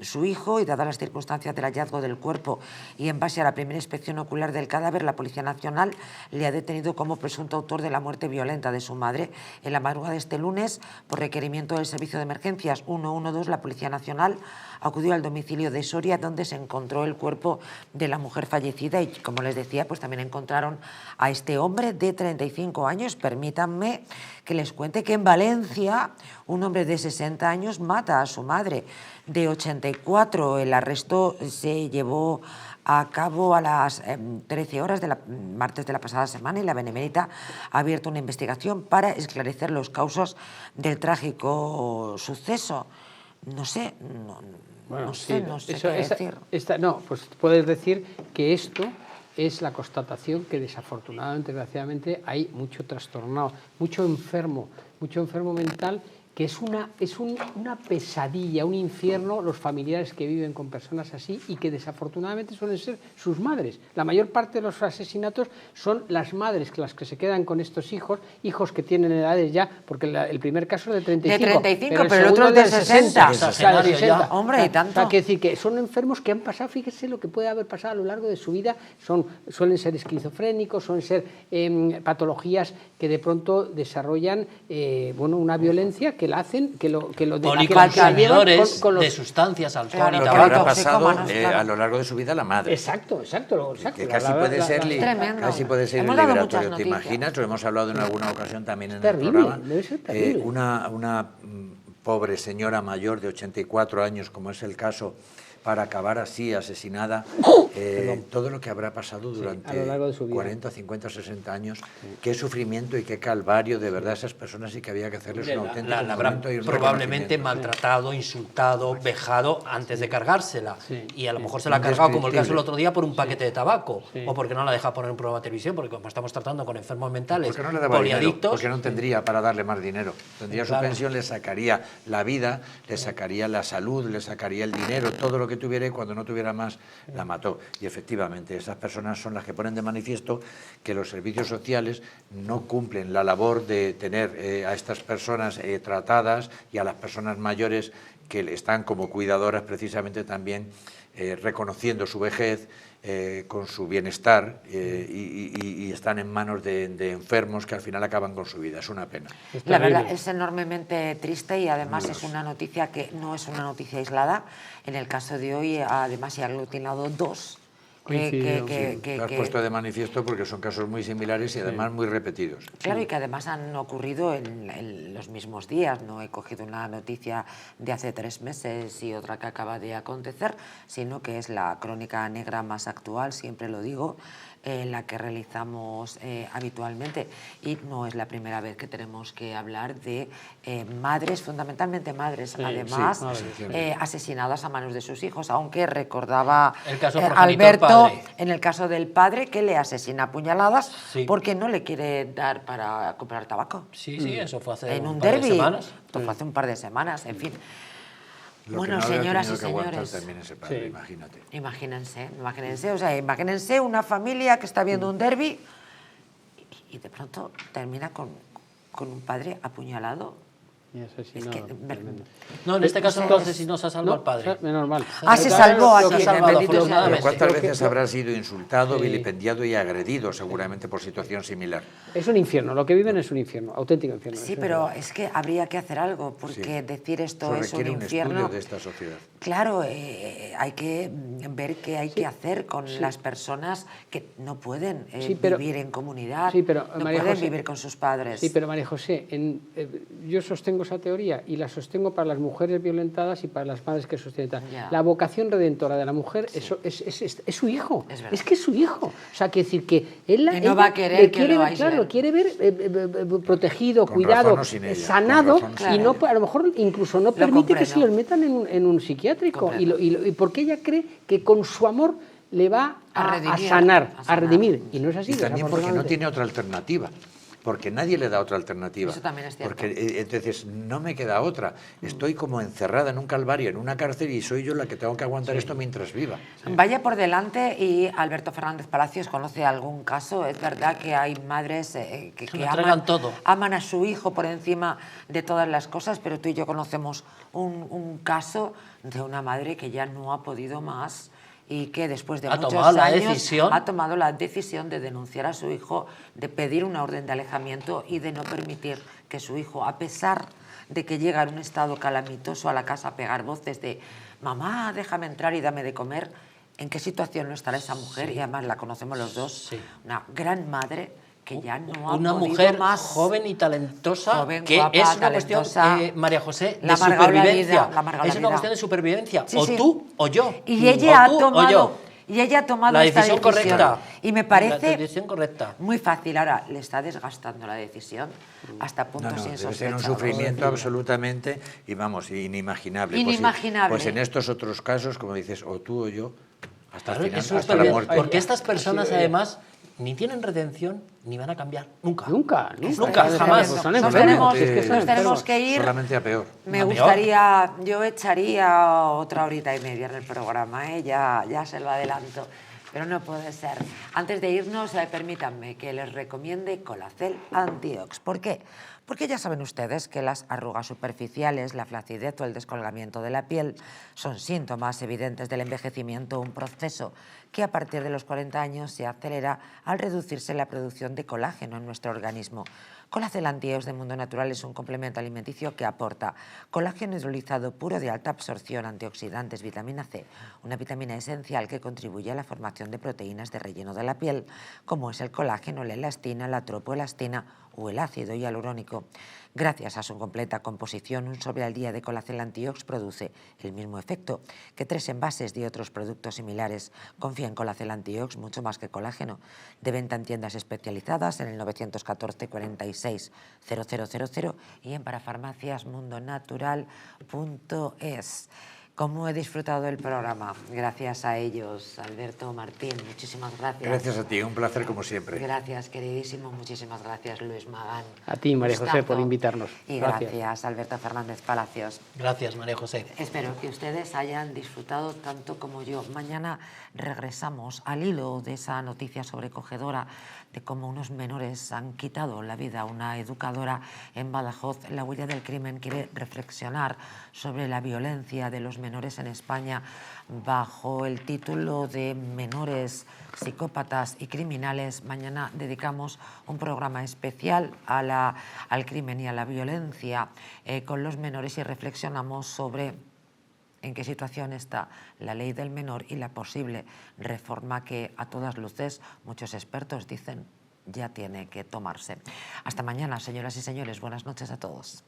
Speaker 1: su hijo y, dadas las circunstancias del hallazgo del cuerpo y en base a la primera inspección ocular del cadáver, la Policía Nacional le ha detenido como presunto autor de la muerte violenta de su madre. En la madrugada de este lunes, por requerimiento del Servicio de Emergencias 112, la Policía Nacional acudió al domicilio de Soria, donde se encontró el cuerpo de la mujer fallecida y, como les decía, pues también encontraron a este hombre de 35 años. Permítanme que les cuente que en Valencia un hombre de 60 años mata a su madre de 84. El arresto se llevó a cabo a las 13 horas del martes de la pasada semana y la Benemérita ha abierto una investigación para esclarecer los causas del trágico suceso. No sé, no sé qué decir.
Speaker 3: Pues puedes decir que esto es la constatación que desafortunadamente, desgraciadamente, hay mucho trastornado, mucho enfermo mental, que es una pesadilla, un infierno, los familiares que viven con personas así y que desafortunadamente suelen ser sus madres. La mayor parte de los asesinatos son las madres las que se quedan con estos hijos que tienen edades ya, porque el primer caso es de 35.
Speaker 1: De 35, pero el otro es de 60.
Speaker 3: De 60.
Speaker 1: Hombre, y tanto.
Speaker 3: O sea, quiere decir que son enfermos que han pasado, fíjese lo que puede haber pasado a lo largo de su vida, suelen ser esquizofrénicos, suelen ser patologías que de pronto desarrollan una violencia que la hacen, que lo
Speaker 4: policonsumidores de sustancias, alcohol y
Speaker 2: lo que habrá pasado a lo largo de su vida la madre.
Speaker 3: Exacto.
Speaker 2: Que casi puede ser liberatorio. ¿Te imaginas? Lo hemos hablado en alguna ocasión también en el programa.
Speaker 3: Debe ser terrible.
Speaker 2: Una pobre señora mayor de 84 años, como es el caso, para acabar así, asesinada, todo lo que habrá pasado durante 40, 50, 60 años, qué sufrimiento y qué calvario, de verdad, esas personas sí que había que hacerles un auténtico
Speaker 4: la habrán probablemente maltratado, insultado, vejado antes de cargársela, y a lo mejor se la ha cargado, como el caso del otro día, por un paquete de tabaco, o porque no la deja poner un programa de televisión, porque como estamos tratando con enfermos mentales,
Speaker 2: porque no le daba
Speaker 4: poliadictos...
Speaker 2: Dinero, porque no tendría para darle más dinero, tendría su pensión, le sacaría la vida, le sacaría la salud, le sacaría el dinero, todo lo que tuviera, y cuando no tuviera más la mató. Y efectivamente esas personas son las que ponen de manifiesto que los servicios sociales no cumplen la labor de tener a estas personas tratadas, y a las personas mayores que están como cuidadoras precisamente también reconociendo su vejez, con su bienestar, y están en manos de enfermos que al final acaban con su vida. Es una pena.
Speaker 1: La verdad es enormemente triste, y además es una noticia que no es una noticia aislada. En el caso de hoy, además, se han aglutinado dos.
Speaker 2: Que has puesto de manifiesto, porque son casos muy similares y además muy repetidos.
Speaker 1: Claro, y que además han ocurrido en los mismos días. No he cogido una noticia de hace 3 meses y otra que acaba de acontecer, sino que es la crónica negra más actual, siempre lo digo, la que realizamos habitualmente, y no es la primera vez que tenemos que hablar de madres, fundamentalmente madres, además, asesinadas a manos de sus hijos, aunque recordaba
Speaker 4: el caso
Speaker 1: Alberto, en el caso del padre, que le asesina a puñaladas porque no le quiere dar para comprar tabaco.
Speaker 4: Eso fue hace
Speaker 1: un par de semanas. Fue hace un par de semanas, en fin. Bueno, señoras y señores,
Speaker 2: también ese padre, imagínate.
Speaker 1: Imagínense una familia que está viendo un derbi y de pronto termina con un padre apuñalado.
Speaker 4: No, en este caso entonces no se ha salvado al padre.
Speaker 3: Menos mal.
Speaker 1: Se salvó aquí.
Speaker 2: ¿Cuántas veces habrá sido insultado, vilipendiado y agredido, seguramente por situación similar?
Speaker 3: Es un infierno, lo que viven es un infierno, auténtico infierno.
Speaker 1: Sí, pero es que habría que hacer algo, porque decir esto es un infierno.
Speaker 2: Estudio de esta sociedad.
Speaker 1: Claro, hay que ver qué hay que hacer con las personas que no pueden vivir en comunidad, no pueden vivir con sus padres.
Speaker 3: Sí, pero María José, yo sostengo esa teoría y la sostengo para las mujeres violentadas y para las madres que sostienen. La vocación redentora de la mujer es su hijo. Es que es su hijo. O sea, quiere decir que él
Speaker 1: no va a querer que lo aíslen.
Speaker 3: Lo quiere ver protegido, cuidado, sanado, y no, a lo mejor incluso no permite que se los metan en un psiquiátrico. Y porque ella cree que con su amor le va a sanar, a redimir. Y no es así.
Speaker 2: Y también porque no tiene otra alternativa. porque nadie le da otra alternativa.
Speaker 1: Eso también es cierto.
Speaker 2: Porque entonces no me queda otra. Estoy como encerrada en un calvario, en una cárcel, y soy yo la que tengo que aguantar esto mientras viva.
Speaker 1: Vaya por delante, y Alberto Fernández Palacios conoce algún caso. Es verdad que hay madres que aman a su hijo por encima de todas las cosas, pero tú y yo conocemos un caso de una madre que ya no ha podido más y que después de muchos años ha tomado la decisión de denunciar a su hijo, de pedir una orden de alejamiento y de no permitir que su hijo, a pesar de que llega en un estado calamitoso a la casa a pegar voces de mamá, déjame entrar y dame de comer. ¿En qué situación no estará esa mujer? Y además la conocemos los dos, una gran madre que ya no ha
Speaker 4: una
Speaker 1: podido
Speaker 4: mujer
Speaker 1: más.
Speaker 4: joven y talentosa,
Speaker 1: joven,
Speaker 4: que
Speaker 1: guapa,
Speaker 4: es una cuestión, María José, de supervivencia. Es una cuestión de supervivencia, o tú o yo.
Speaker 1: Y ella ha tomado
Speaker 4: la
Speaker 1: esta
Speaker 4: decisión correcta.
Speaker 1: Y me parece
Speaker 4: la decisión correcta.
Speaker 1: muy fácil. Ahora, le está desgastando la decisión hasta puntos
Speaker 2: Debe ser un sufrimiento absolutamente, y vamos, inimaginable.
Speaker 1: Inimaginable.
Speaker 2: Pues en estos otros casos, como dices, o tú o yo, hasta el final,
Speaker 4: eso
Speaker 2: hasta la muerte.
Speaker 4: Porque estas personas, además, ni tienen redención ni van a cambiar. Nunca, jamás.
Speaker 1: Nos tenemos que ir.
Speaker 2: Solamente a peor.
Speaker 1: Me gustaría, yo echaría otra horita y media en el programa, ya se lo adelanto, pero no puede ser. Antes de irnos, permítanme que les recomiende Colacel Antiox. ¿Por qué? Porque ya saben ustedes que las arrugas superficiales, la flacidez o el descolgamiento de la piel son síntomas evidentes del envejecimiento, un proceso que a partir de los 40 años se acelera al reducirse la producción de colágeno en nuestro organismo. Colacel Antiox de Mundo Natural es un complemento alimenticio que aporta colágeno hidrolizado puro de alta absorción, antioxidantes, vitamina C, una vitamina esencial que contribuye a la formación de proteínas de relleno de la piel, como es el colágeno, la elastina, la tropoelastina o el ácido hialurónico. Gracias a su completa composición, un sobre al día de Colacel Antiox produce el mismo efecto que 3 envases de otros productos similares. Confía en Colacel Antiox, mucho más que colágeno. De venta en tiendas especializadas en el 914 46 0000 y en parafarmaciasmundonatural.es. ¿Cómo he disfrutado del programa? Gracias a ellos, Alberto, Martín, muchísimas gracias.
Speaker 2: Gracias a ti, un placer como siempre.
Speaker 1: Gracias, queridísimo, muchísimas gracias, Luis Magán.
Speaker 3: A ti, María José, por invitarnos.
Speaker 1: Y gracias, Alberto Fernández Palacios.
Speaker 4: Gracias, María José.
Speaker 1: Espero que ustedes hayan disfrutado tanto como yo. Mañana regresamos al hilo de esa noticia sobrecogedora de cómo unos menores han quitado la vida a una educadora en Badajoz. La huella del crimen quiere reflexionar sobre la violencia de los menores en España bajo el título de menores psicópatas y criminales. Mañana dedicamos un programa especial al crimen y a la violencia con los menores y reflexionamos sobre en qué situación está la ley del menor y la posible reforma que a todas luces muchos expertos dicen ya tiene que tomarse. Hasta mañana, señoras y señores. Buenas noches a todos.